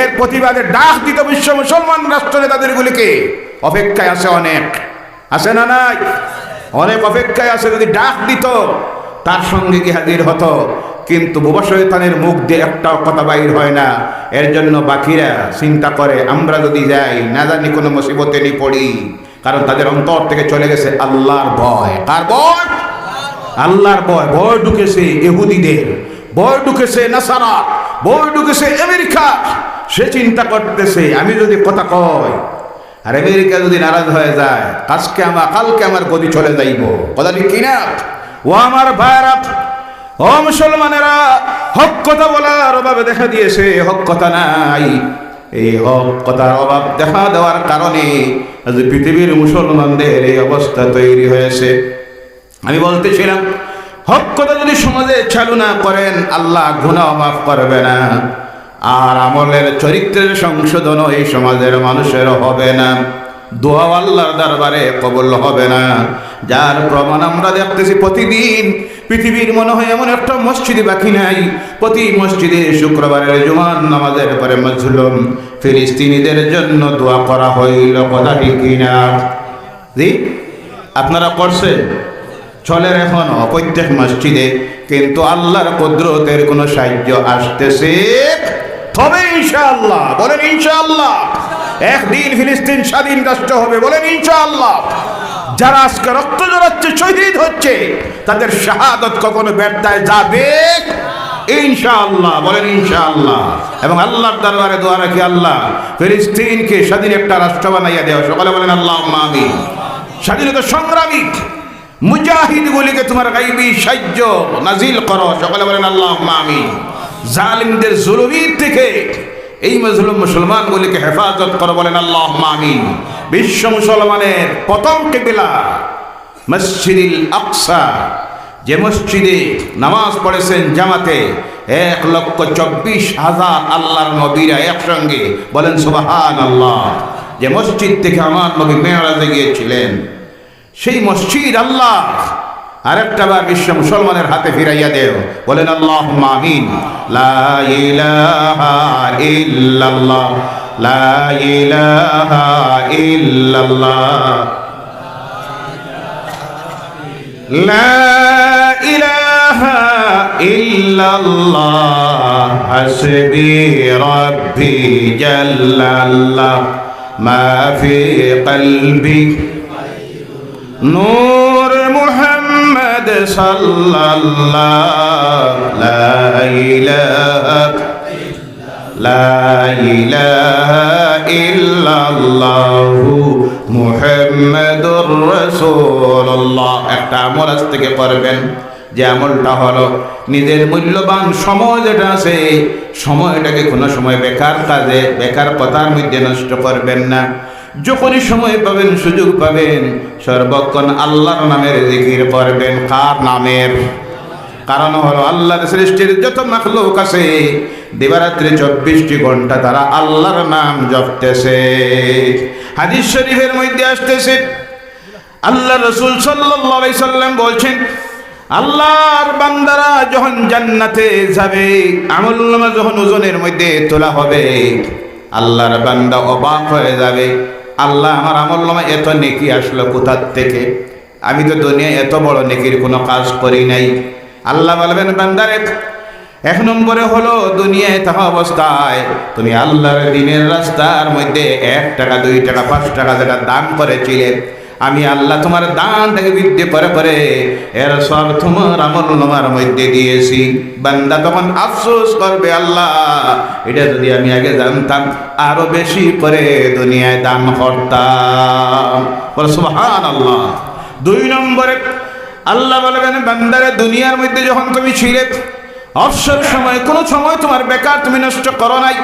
এর প্রতিবাদে ডাক দিত বিশ্ব মুসলমান রাষ্ট্র নেতাদেরগুলিকে, অপেক্ষায় আছে অনেক। আছে না নাই? অনেক অপেক্ষায় আছে। যদি ডাক দিত তার সঙ্গে কি হাজির হতো? কিন্তু বোবা শয়তানের মুখ দিয়ে একটাও কথা বাইর হয় না। এর জন্য বাকিরা চিন্তা করে আমরা যদি যাই না জানি কোনো মুসিবতে নি পড়ি, কারণ তাদের অন্তর থেকে চলে গেছে আল্লাহর ভয়। কার ভয়? আল্লাহর ভয়। ভয় ঢুকেছে ইহুদিদের, ভয় ঢুকেছে নাসারা, ভয় ঢুকেছে আমেরিকা। সে চিন্তা করতেছে আমি যদি কথা কয় আর আমেরিকা যদি নারাজ হয়ে যায়, কালকে আমার গদি চলে যাইব। কথা ঠিক কিনা? ও আমার ভাইরা, ও মুসলমানেরা, হক কথা বলার অভাবে দেখা দিয়েছে, হক কথা নাই। এই হক কথার অভাব দেখা দেওয়ার কারণে আজ পৃথিবীর মুসলমানদের এই অবস্থা তৈরি হয়েছে। আমি বলতেছিলাম, হক কথা যদি সমাজে চালু না করেন, আল্লাহ গুনাহ মাফ করবে না, আর আমলের চরিত্রের সংশোধনও এই সমাজের মানুষের হবে না, দোয়া আল্লাহর দরবারে কবুল হবে না। যার প্রমাণ আমরা দেখতেছি প্রতিদিন পৃথিবীর মনে হয় এমন একটা মসজিদে বাকি নাই, প্রতি মসজিদে শুক্রবারের জুমার নামাজের পরে মজলুম ফিলিস্তিনিদের জন্য দোয়া করা হইল। কথা ঠিক কিনা? জি, আপনারা করছেন? চলের এখনো প্রত্যেক মসজিদে, কিন্তু আল্লাহর কুদরতের কোনো সাহায্য আসতেছে তবে ইনশাআল্লাহ। বলেন ইনশাআল্লাহ। একদিন ফিলিস্তিন স্বাধীন রাষ্ট্র হবে। বলেন ইনশাআল্লাহ। যারা আজকে রক্ত জড়াচ্ছে, শহীদ হচ্ছে, তাদের শাহাদত কখনো ব্যর্থায় যাবে ইনশাআল্লাহ। বলেন ইনশাআল্লাহ। এবং আল্লাহর দরবারে দোয়া রাখি, আল্লাহ ফিলিস্তিনকে স্বাধীন একটা রাষ্ট্র বানাইয়া দেওয়া। সকলে বলেন আল্লাহুম্মা আমিন। স্বাধীনতা সংগ্রামী মুজাহিদগুলিকে তোমার গায়বী সাহায্য নাজিল করো। সকলে বলেন আল্লাহুম্মা আমিন। জালিমদের জুলুমের থেকে এই মজলুম মুসলমানগুলিকে হেফাজত করো। বলেন আল্লাহুম্মা আমিন। বিশ্ব মুসলমানের প্রথম কিবলা মসজিদুল আকসা, যে মসজিদে নামাজ পড়েছেন জামাতে 1,24,000 আল্লাহর নবীরা একসঙ্গে। বলেন সুবহানাল্লাহ। যে মসজিদ থেকে আমার নবী মেরাজে গিয়েছিলেন, সেই মসজিদ আল্লাহ আরেকটা বার বিশ্ব মুসলমানের হাতে ফিরাইয়া দেও। বলেন আল্লাহুম্মা আমিন। লা ইলাহা ইল্লাল্লাহ, লা ইলাহা ইল্লাল্লাহ, লা ইলাহা ইল্লাল্লাহ, হাসবি রাব্বি জাল্লাল্লাহ, মা ফি কলবি নূর মুহাম্মদ সাল্লাল্লাহ, লা ইলাহা ইল্লাল্লাহু মুহাম্মাদুর রাসূলুল্লাহ। একটা আমল আজ থেকে করবেন, যে আমলটা হলো নিজের মূল্যবান সময় যেটা আছে, সময়টাকে কোনো সময় বেকার কাজে, বেকার কথার মধ্যে নষ্ট করবেন না। যখনই সময় পাবেন, সুযোগ পাবেন, সর্বক্ষণ আল্লাহর নামের জিকির করবেন। কার নামের? কারণ হলো আল্লাহর সৃষ্টির যত মাখলুক আছে, দিবারাত্রি 24টি ঘন্টা তারা আল্লাহর নাম জপতেছে। হাদিস শরীফের মধ্যে আসতেছে, আল্লাহ রাসূল সাল্লাল্লাহু আলাইহি সাল্লাম বলছেন, আল্লাহর বান্দারা যখন জান্নাতে যাবে, আমলনামা যখন ওজনের মধ্যে তোলা হবে, আল্লাহর বান্দা অবাক হয়ে যাবে, আল্লাহ আমার আমলনামা এত নেকি আসলো কোথা থেকে? আমি তো দুনিয়ায় এত বড় নেকির কোনো কাজ করি নাই। আল্লাহ বলবেন, বান্দারে, এক নম্বরে হলো দুনিয়ায় থাকা অবস্থায় তুমি আল্লাহর দ্বীনের রাস্তার মধ্যে 1 টাকা 2 টাকা 5 টাকা যেটা দান করেছিলে, আমি আল্লাহ তোমার দানটাকে বৃদ্ধি করে করে এর সব তোমার আমলনামার মধ্যে দিয়েছি। বান্দা তখন আফসোস করবে, আল্লাহ এটা যদি আমি আগে জানতাম আরো বেশি করে দুনিয়ায় দান করতাম। বলে সুবহানাল্লাহ। 2 নম্বরে আল্লাহ বলবেন, বান্দারে, দুনিয়ার মধ্যে যখন তুমি ছিলে, অবসর সময় কোনো সময় তোমার বেকার তুমি নষ্ট করো নাই।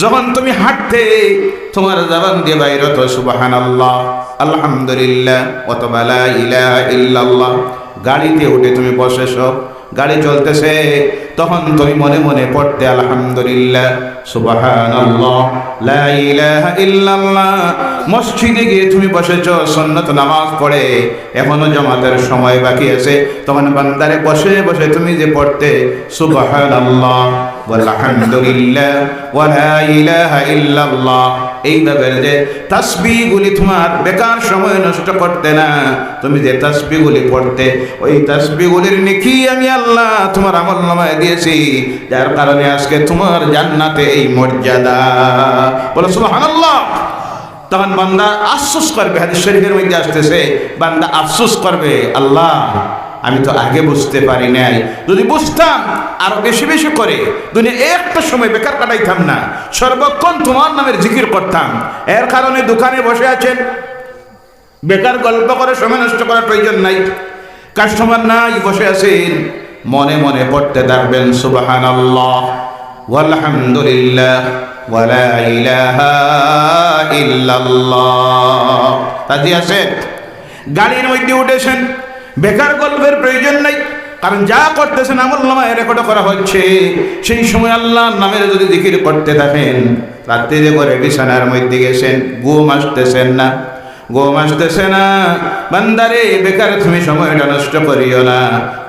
যখন তুমি হাঁটতে, তোমার জবান দিয়ে বাইর হতো সুবহানাল্লাহ, আলহামদুলিল্লাহ, অথবা লা ইলাহা ইল্লাল্লাহ। গাড়িতে উঠে তুমি বসেছো, গাড়ি চলতেছে, তখন তুমি মনে মনে পড়তে আলহামদুলিল্লাহ, সুবহানাল্লাহ, লা ইলাহা ইল্লাল্লাহ। মসজিদে গিয়ে তুমি বসেছো, সুন্নত নামাজ পড়ে এখনো জামাতের সময় বাকি আছে, তখন বান্দারে বসে বসে তুমি যে পড়তে সুবহানাল্লাহ, আলহামদুলিল্লাহ, ওয়া লা ইলাহা ইল্লাল্লাহ, এইভাবে যে তাসবিহগুলি তোমার বেকার সময় নষ্ট করতে না, তুমি যে তাসবিহগুলি পড়তে, ওই তাসবিহগুলির নেকি আমি আল্লাহ তোমার আমলনামায় দিয়েছি, যার কারণে আজকে তোমার জান্নাতে এই মর্যাদা। বলো সুবহানাল্লাহ। তখন বান্দা আফসোস করবে, হাদিস শরীফের মধ্যে আসতেছে, বান্দা আফসোস করবে, আল্লাহ আমি তো আগে বুঝতে পারি নাই, যদি বুঝতাম আরো বেশি বেশি করে দুনিয়া একটা সময় বেকার কাটাইতাম না, সর্বক্ষণ তোমার নামের জিকির করতাম। এর কারণে দোকানে বসে আছেন, বেকার গল্প করে সময় নষ্ট করার প্রয়োজন নাই, কাস্টমার নাই, বসে আছেন, মনে মনে পড়তে থাকবেন সুবহানাল্লাহ ওয়ালহামদুলিল্লাহ ওয়ালা ইলাহা ইল্লাল্লাহ। রাজি আছেন? গাড়ির মধ্যে উঠেছেন, বেকার গল্পের প্রয়োজন নাই, কারণ যা করতেছেন আমলনামায় রেকর্ড করা হচ্ছে। সেই সময় আল্লাহর নামের যদি জিকির করতে থাকেন, রাত্রিতে করে বিছানার মধ্যে গেছেন, ঘুম আসতেছেন না, ঘুম আসতেছে না, বান্দারে বেকার তুমি সময়টা নষ্ট করিও না,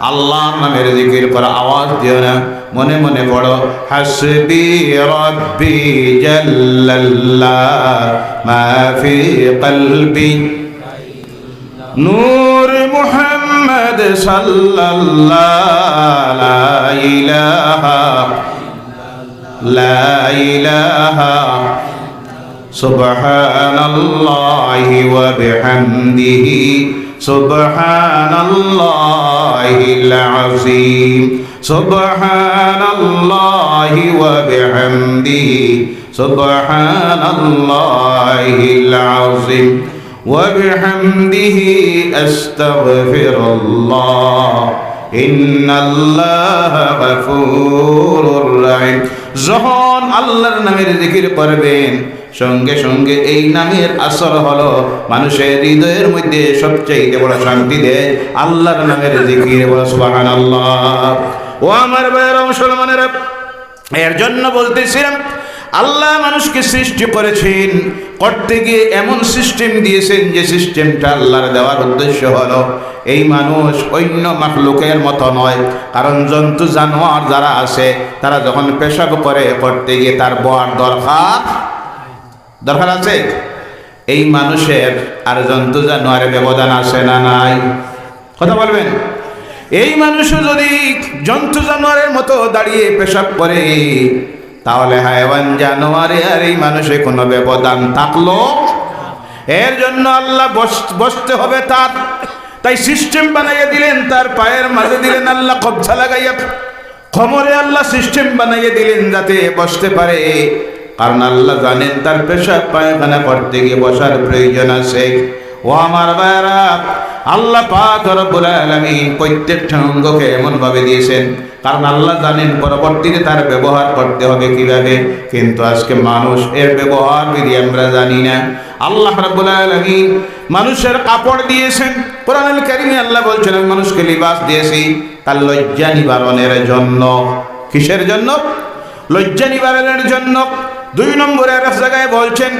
আল্লাহর নামের জিকির করা, আওয়াজ দিও না, মনে মনে পড়ো হাসবি রব্বি জাল্লাল্লাহ মা ফি কলবি নূর মুহাম্মদ সাল্লাল্লাহ লা ইলাহা সুবহানাল্লাহি ওয়া বিহামদিহি সুবহানাল্লাহিল আযীম সুবহানাল্লাহি ওয়া বিহামদিহি সুবহানাল্লাহিল আযীম وبحمده أستغفر الله إن الله غفور رحيم। যখন আল্লাহর নামের জিকির করবেন, সঙ্গে সঙ্গে এই নামের আসর হলো মানুষের হৃদয়ের মধ্যে সবচেয়ে বড় শান্তি দেয় আল্লাহর নামের জিকির। বলো সুবহানাল্লাহ। ও আমার ভাইয়েরা মুসলমানেরা, এর জন্য বলতেছিলাম, আল্লাহ মানুষকে সৃষ্টি করেছেন, করতে গিয়ে এমন সিস্টেম দিয়েছেন যে সিস্টেমটা আল্লাহর দেওয়ার উদ্দেশ্য হলো এই মানুষ অন্য মাখলুকের মতো নয়। কারণ জন্তু জানোয়ার যারা আছে, তারা যখন পেশাব করে, করতে গিয়ে তার বোয়ার দরকার আছে। এই মানুষের আর জন্তু জানোয়ারের ব্যবধান আছে না নাই? কথা বলবেন। এই মানুষও যদি জন্তু জানোয়ারের মতো দাঁড়িয়ে পেশাব করে, তাহলে হায়ওয়ান জানোয়ারে আর এই মানুষে কোনো ব্যবধান থাকলো? এর জন্য আল্লাহ বসতে হবে তার, তাই সিস্টেম বানাইয়া দিলেন, তার পায়ের মাঝে দিলেন আল্লাহ কবজা লাগাইয়া, কোমরে আল্লাহ সিস্টেম বানাইয়া দিলেন যাতে বসতে পারে। কারণ আল্লাহ জানেন তার পেশাব পায়খানা করতে গিয়ে বসার প্রয়োজন আছে। ও আমার ভাইরা, আল্লাহ পাক রব্বুল আলামিন প্রত্যেকটা অঙ্গকে এমন ভাবে দিয়েছেন, কারণ আল্লাহ জানেন পরবর্তীতে তার ব্যবহার করতে হবে কিভাবে। কিন্তু আজকে মানুষ এর ব্যবহার বিধি আমরা জানি না। আল্লাহ রাব্বুল আলামিন মানুষের কাপড় দিয়েছেন, কোরআনুল কারীমে আল্লাহ বলছেন আমি মানুষকে লিবাস দিয়েছি তার লজ্জা নিবারণের জন্য। কিসের জন্য? লজ্জা নিবারণের জন্য। 2 নম্বরে এক জায়গায় বলছেন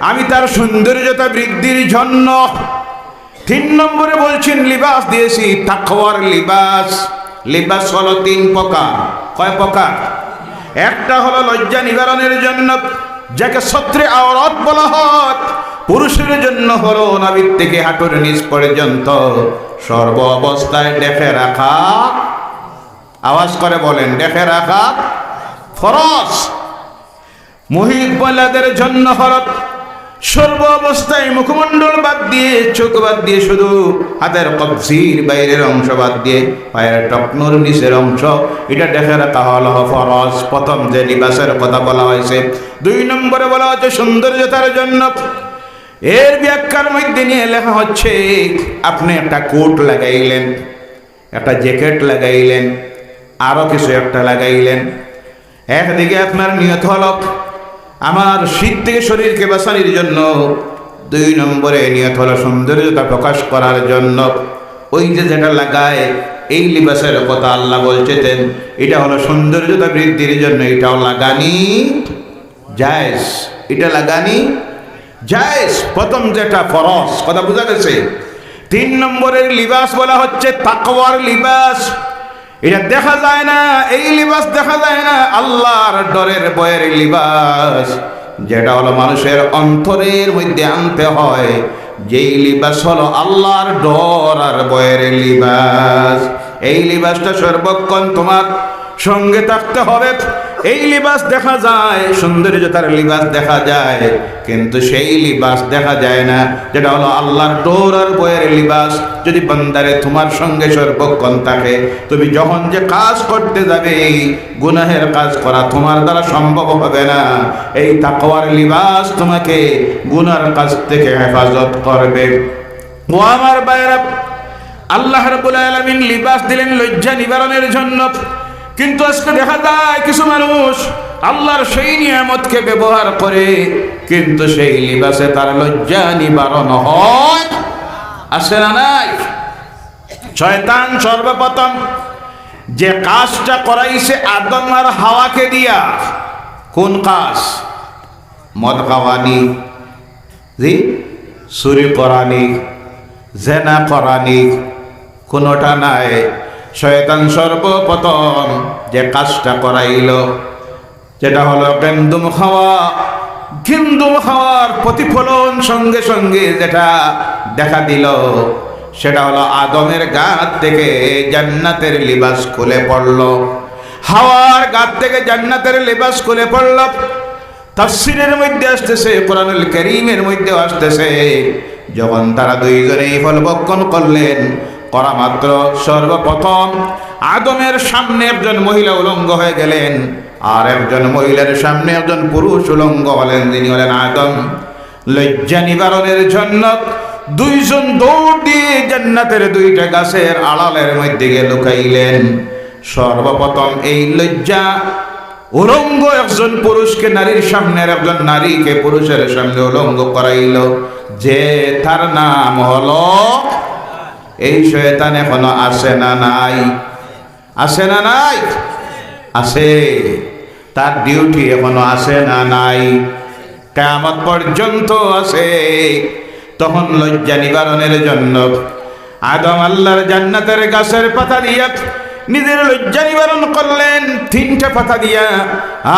আমি তার সৌন্দর্যতা বৃদ্ধির জন্য। 3 নম্বরে বলছেন লিবাস দিয়েছি তাকওয়ার লিবাস। লিবাস হলো 3 প্রকার। কয় প্রকার? একটা হলো লজ্জা নিবারণের জন্য, যাকে সত্রে আওরাত বলা হয়। পুরুষের জন্য হলো নাভির থেকে হাঁটুর নিচ পর্যন্ত সর্ব অবস্থায় ঢেকে রাখা। আওয়াজ করে বলেন, ঢেকে রাখা ফরজ। মহিলাদের জন্য হলো সর্ব অবস্থায় মুখমণ্ডল বাদ দিয়ে, চোখ বাদ দিয়ে, শুধু হাতের কবজির বাইরের অংশ বাদ দিয়ে পায়ের টকনুর নিচের অংশ, এটা ঢেকে রাখা হলো ফরজ। প্রথম যে লিবাসের কথা বলা হয়েছে। 2 নম্বরে বলা হচ্ছে সৌন্দর্যতার জন্য। এর ব্যাখ্যার মধ্যে নিয়ে লেখা হচ্ছে আপনি একটা কোট লাগাইলেন, একটা জ্যাকেট লাগাইলেন, আরো কিছু একটা লাগাইলেন। একদিকে আপনার নিয়ত হলো আমার শীত থেকে শরীরকে বাঁচানোর জন্য, 2 নম্বরে নিয়ত হলো সৌন্দর্যতা প্রকাশ করার জন্য। ওই যে যেটা লাগায়, এই লিবাসের কথা আল্লাহ বলছেন এটা হলো সৌন্দর্যতা বৃদ্ধির জন্য, এটাও লাগানি জায়েজ। এটা লাগানি জায়েজ। প্রথম যেটা ফরজ, কথা বোঝা গেছে। 3 নম্বরের লিবাস বলা হচ্ছে তাকওয়ার লিবাস। এটা দেখা যায় না, এই লিবাস দেখা যায় না, আল্লাহর ডরের ভয়ের লিবাস। যেটা হলো মানুষের অন্তরের মধ্যে আনতে হয়, যেই লিবাস হলো আল্লাহর ডর আর ভয়ের লিবাস। এই লিবাসটা সর্বক্ষণ তোমার সঙ্গে থাকতে হবে। এই লিবাস দেখা যায়, সৌন্দর্যতার লিবাস দেখা যায়, কিন্তু সেই লিবাস দেখা যায় না যেটা হলো আল্লাহর ডর আর ভয়ের লিবাস। যদি বান্দারে তোমার সঙ্গে সর্বক্ষণ থাকে, তুমি যখন যে কাজ করতে যাবে, এই গুনাহের কাজ করা তোমার দ্বারা সম্ভব হবে না। এই তাকওয়ার লিবাস তোমাকে গুনার কাজ থেকে হেফাজত করবে। ও আমার ভাইরা, আল্লাহ রাব্বুল আলামিন লিবাস দিলেন লজ্জা নিবারণের জন্য, কিন্তু আজকে দেখা যায় কিছু মানুষ আল্লাহর সেই নিয়ামতকে ব্যবহার করে, কিন্তু সেই লিবাসে তার লজ্জা নিবারণ হয় আসে না নাই। শয়তান সর্বপ্রথম যে কাজটা করাইছে আদম আর হাওয়াকে দিয়া, কোন কাজ? মদ খাওয়ানি, জি, চুরি করানি, জেনা করানি, কোনোটা নাই। শয়তান সর্বপ্রথম যে কাজটা করাইল যেটা হলো গেন্দুম খাওয়া। গেন্দুম খাওয়ার প্রতিফলন সঙ্গে সঙ্গে যেটা দেখা দিল সেটা হলো আদমের গাত থেকে জান্নাতের লিবাস খুলে পড়ল, হাওয়ার গাত থেকে জান্নাতের লিবাস খুলে পড়ল। তাফসীরের মধ্যে আসতেছে, কোরআনুল কারীমের মধ্যে আসতেছে, যখন তারা দুইজনেই ফল ভক্ষণ করলেন, করা মাত্র সর্বপ্রথম আদমের সামনে একজন মহিলা উলঙ্গ হয়ে গেলেন, আর একজন মহিলার সামনে একজন পুরুষ উলঙ্গ হলেন, যিনি হলেন আদম। লজ্জা নিবারণের জন্য দুইজন দৌড় দিয়ে জান্নাতের দুইটা গাছের আড়ালের মধ্যে গিয়ে লুকাইলেন। সর্বপ্রথম এই লজ্জা উলঙ্গ একজন পুরুষকে নারীর সামনে, একজন নারীকে পুরুষের সামনে উলঙ্গ করাইল, যে তার নাম হলো, এই শয়তান এখনো আসে না নাই? আসে না নাই? আসে। তার ডিউটি এখনো আসে না নাই? কিয়ামত পর্যন্ত আছে। তখন লজ্জা নিবারণের জন্য আদম আল্লাহর জান্নাতের গাছের পাতা দিয়া নিজের লজ্জা নিবারণ করলেন, 3টা পাতা দিয়া।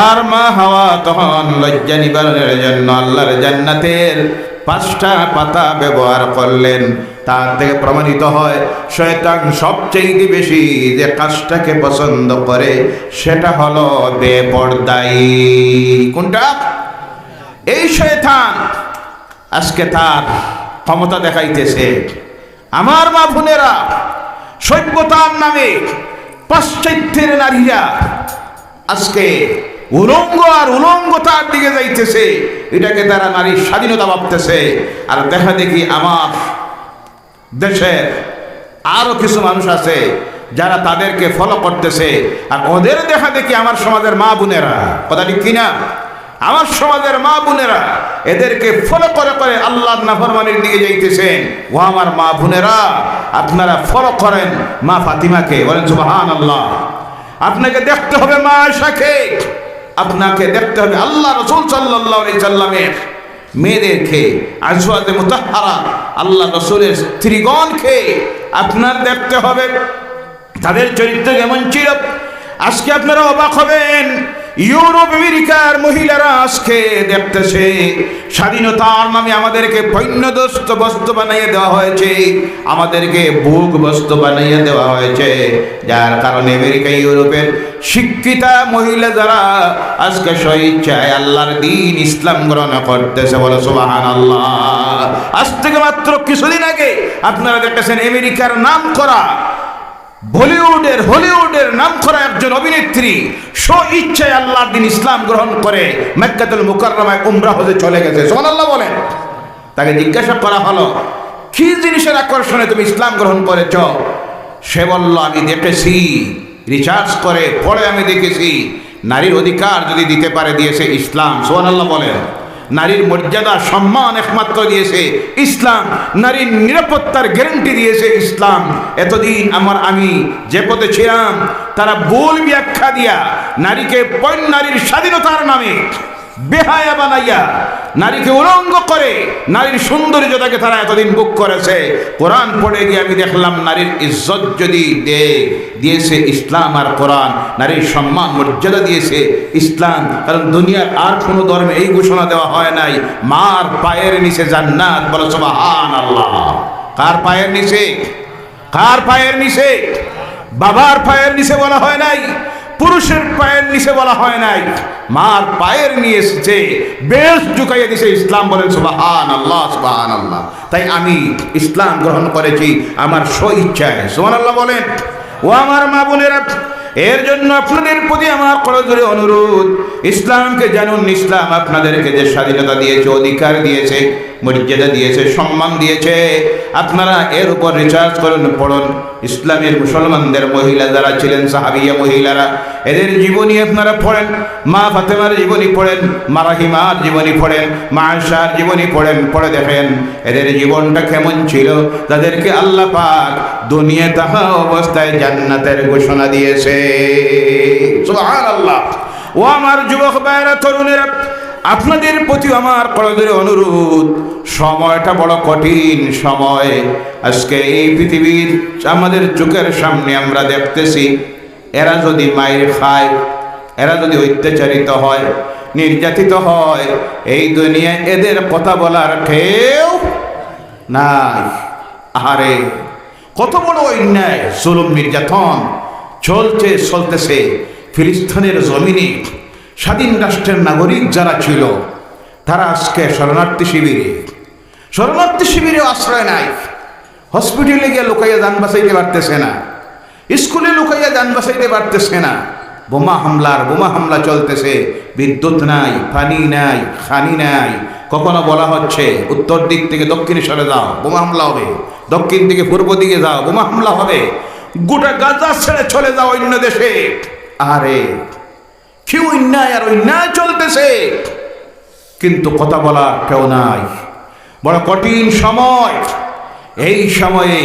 আর মা হাওয়া তখন লজ্জা নিবারণের জন্য আল্লাহর জান্নাতের 5টা পাতা ব্যবহার করলেন। তার থেকে প্রমাণিত হয় শয়তান সবচেয়ে বেশি যে কাজটাকে পছন্দ করে সেটা হলো বেপরদায়ী। কোনটা? এই শয়তান আজকে তার ক্ষমতা দেখাইতেছে। আমার মা বোনেরা, সভ্যতার নামে পাশ্চাত্যের নারীরা আজকে উলঙ্গ আর উলঙ্গতার দিকে যাইতেছে, এটাকে তারা নারীর স্বাধীনতা ভাবতেছে। আর দেখা দেখি আমার দেশের আরো কিছু মানুষ আছে যারা তাদেরকে ফলো করতেছে, আর ওদের দেখা দেখি আমার সমাজের মা বোনেরা, কথা ঠিক কিনা, আমার সমাজের মা বোনেরা এদেরকে ফলো করে করে আল্লাহর নাফরমানির দিকে যাইতেছেন। ও আমার মা বোনেরা, আপনারা ফলো করেন মা ফাতিমাকে, বলেন সুবহানাল্লাহ। আপনাকে দেখতে হবে মা আয়েশাকে, আপনাকে দেখতে হবে আল্লাহ রাসূল সাল্লাল্লাহু আলাইহি সাল্লামের মেয়েদেরকে, আজওয়াজে মুতাহহারা, আল্লাহ রাসূলের স্ত্রীগণকে আপনার দেখতে হবে তাদের চরিত্র কেমন ছিল। আজকে আপনারা অবাক হবেন, ইউরোপ আমেরিকার মহিলারা আজকে দেখতেছে স্বাধীনতার নামে আমাদেরকে পণ্যদস্ত বস্তু বানিয়ে দেওয়া হয়েছে, আমাদেরকে ভোগ বস্তু বানিয়ে দেওয়া হয়েছে, যার কারণে আমেরিকা ইউরোপের শিক্ষিতা মহিলা যারা আজকে স্বেচ্ছায় আল্লাহর দ্বীন ইসলাম গ্রহণ করতেছে, বলে সুবহানাল্লাহ। আজ থেকে মাত্র কিছুদিন আগে আপনারা দেখতেছেন আমেরিকার নাম করা হলিউডের নাম করা একজন অভিনেত্রী স্ব-ইচ্ছায় আল্লাহর দ্বীন ইসলাম গ্রহণ করে মক্কাতুল মুকাররমায় উমরা হজে চলে গেছে, সুবহানাল্লাহ বলেন। তাকে জিজ্ঞাসা করা হলো, কি জিনিসের আকর্ষণে তুমি ইসলাম গ্রহণ করেছ? সে বলল, আমি দেখেছি, রিসার্চ করে পড়ে আমি দেখেছি, নারীর অধিকার যদি দিতে পারে দিয়েছে ইসলাম, সুবহানাল্লাহ বলেন। নারীর মর্যাদা সম্মান একমাত্র দিয়েছে ইসলাম, নারীর নিরাপত্তার গ্যারান্টি দিয়েছে ইসলাম। এতদিন আমি যে পথে ছিলাম তারা ভুল ব্যাখ্যা দিয়া নারীকে নারীর স্বাধীনতার নামে বেহায়া বানাইয়া নারীকে উলঙ্গ করে নারীর সৌন্দর্যতাকে তারা এতদিন বুক করেছে। কোরআন পড়ে গিয়ে আমি দেখলাম নারীর ইজ্জত যদি দিয়েছে ইসলাম আর কোরআন, নারীর সম্মান মর্যাদা দিয়েছে ইসলাম। কারণ দুনিয়ার আর কোনো ধর্মে এই ঘোষণা দেওয়া হয় নাই, মার পায়ের নিচে জান্নাত। বলো সুবহানাল্লাহ। কার পায়ের নিচে? কার পায়ের নিচে? বাবার পায়ের নিচে বলা হয় নাই, পুরুষের পায়ের নিচে বলা হয় নাই, মার পায়ের নিয়ে এসেছে, বেশ ঝুঁকাইয়ে দিছে ইসলাম। বলেন সুবহানাল্লাহ, সুবহানাল্লাহ। তাই আমি ইসলাম গ্রহণ করেছি আমার স্ব ইচ্ছায়। সুবহানাল্লাহ বলেন। ও আমার মা বোনেরা, এর জন্য আপনাদের প্রতি আমার করজোরে অনুরোধ, ইসলামকে জানুন। ইসলাম আপনাদেরকে যে স্বাধীনতা দিয়েছে, অধিকার দিয়েছে, মর্যাদা দিয়েছে, সম্মান দিয়েছে, আপনারা এর উপর রিসার্চ করুন, পড়ুন। ইসলামের মুসলমানদের মহিলা যারা ছিলেন, সাহাবিয়া মহিলারা, এদের জীবনী আপনারা পড়েন। মা ফাতেমার জীবনী পড়েন, মা রাহিমার জীবনী পড়েন, মা আয়েশার জীবনী পড়েন, পড়ে দেখেন এদের জীবনটা কেমন ছিল। তাদেরকে আল্লাহ পাক দুনিয়া তাহা অবস্থায় জান্নাতের ঘোষণা দিয়েছে। সুবহানাল্লাহ। ও আমার যুবক ভাইরা, তরুণেরা, আপনাদের প্রতি আমার করজোরে অনুরোধ, সময়টা বড় কঠিন সময়। আজকে এই পৃথিবীর আমাদের চোখের সামনে আমরা দেখতেছি, এরা যদি মায়ের খায়, এরা যদি অত্যাচারিত হয়, নির্যাতিত হয়, এই দুনিয়ায় এদের কথা বলার কেউ নাই। আহারে, কত বড় অন্যায়, জুলুম, নির্যাতন চলতেছে ফিলিস্তিনের জমিনে। স্বাধীন রাষ্ট্রের নাগরিক যারা ছিল, তারা আজকে শরণার্থী শিবিরে আশ্রয় নাই। হসপিটালে গিয়ে লুকাইয়া যান বাঁচাইতে পারতেছে না, স্কুলে লুকাইয়া যান বাঁচাইতে পারতেছে না। বোমা হামলা চলতেছে, বিদ্যুৎ নাই, পানি নাই, খানি নাই। কখনো বলা হচ্ছে উত্তর দিক থেকে দক্ষিণে সরে যাও, বোমা হামলা হবে, দক্ষিণ থেকে পূর্ব দিকে যাও, বোমা হামলা হবে, গোটা গাজা ছেড়ে চলে যাও অন্য দেশে। আরে কি অন্যায় আর অন্যায় চলতেছে, কিন্তু কথা বলা কেউ নাই। বড় কঠিন সময়। এই সময়ে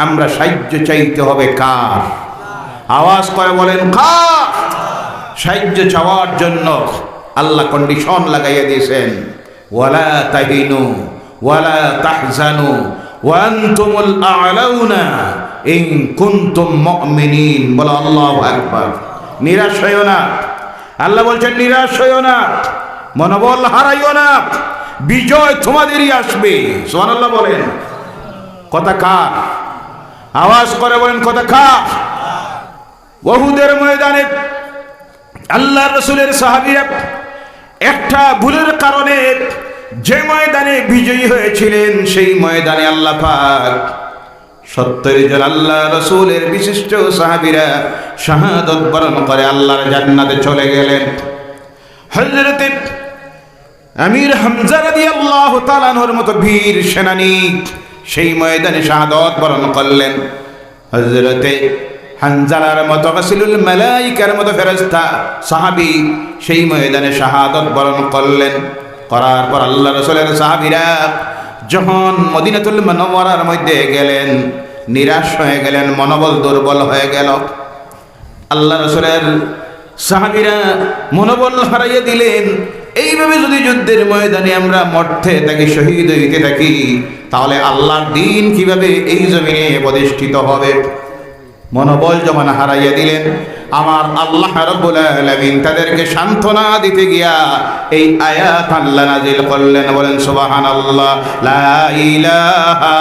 আমরা সাহায্য চাইতে হবে কার? আওয়াজ করে বলেন কার? সাহায্য চাওয়ার জন্য আল্লাহ কন্ডিশন লাগাইয়া দিয়েছেন, ওয়ালা তাহিনু ওয়ালা তাহজানু ওয়া আনতুমুল আ'লাউনা ইন কুনতুম মুমিনিন। বলো আল্লাহু আকবার। নিরাশ হইও না। আল্লাহ বলছেন নিরাশ হইও না, মনোবল হারাইও না, বিজয় তোমাদেরই আসবে। সুবহানাল্লাহ বলেন। কথা কার? আওয়াজ করে বলেন কথা কার? উহুদের ময়দানে আল্লাহর রাসূলের সাহাবীরা একটা ভুলের কারণে যে ময়দানে বিজয়ী হয়েছিলেন, সেই ময়দানে আল্লাহ পাক 70 জন আল্লাহ রাসূলের বিশিষ্ট সাহাবীরা শাহাদাত বরণ করে আল্লাহর জান্নাতে চলে গেলেন। হযরত আমির হামজা রাদিয়াল্লাহু তাআলা আনহুর মতো বীর সেনানী সেই ময়দানে শাহাদাত বরণ করলেন। হযরত হানজালার মতো রাসূলুল মালায়েকার মতো ফেরেশতা সাহাবী সেই ময়দানে শাহাদাত বরণ করলেন। করার পর আল্লাহ রাসূলের সাহাবীরা যখন মদিনাতুল মুনাওয়ারার মধ্যে গেলেন, নিরাশ হয়ে গেলেন, মনোবল দুর্বল হয়ে গেল। আল্লাহ রাসূলের সাহাবীরা মনোবল হারাইয়া দিলেন। এইভাবে যদি যুদ্ধের ময়দানে আমরা মরতে থাকি, শহীদ হইতে থাকি, তাহলে আল্লাহর দ্বীন কিভাবে এই জমিনে প্রতিষ্ঠিত হবে? মনোবল যখন হারাইয়া দিলেন, আমার আল্লাহ রাব্বুল আলামিন তাদেরকে সান্ত্বনা দিতে গিয়া এই আয়াত আল্লাহ নাযিল করলেন। বলেন সুবহানাল্লাহ। লা ইলাহা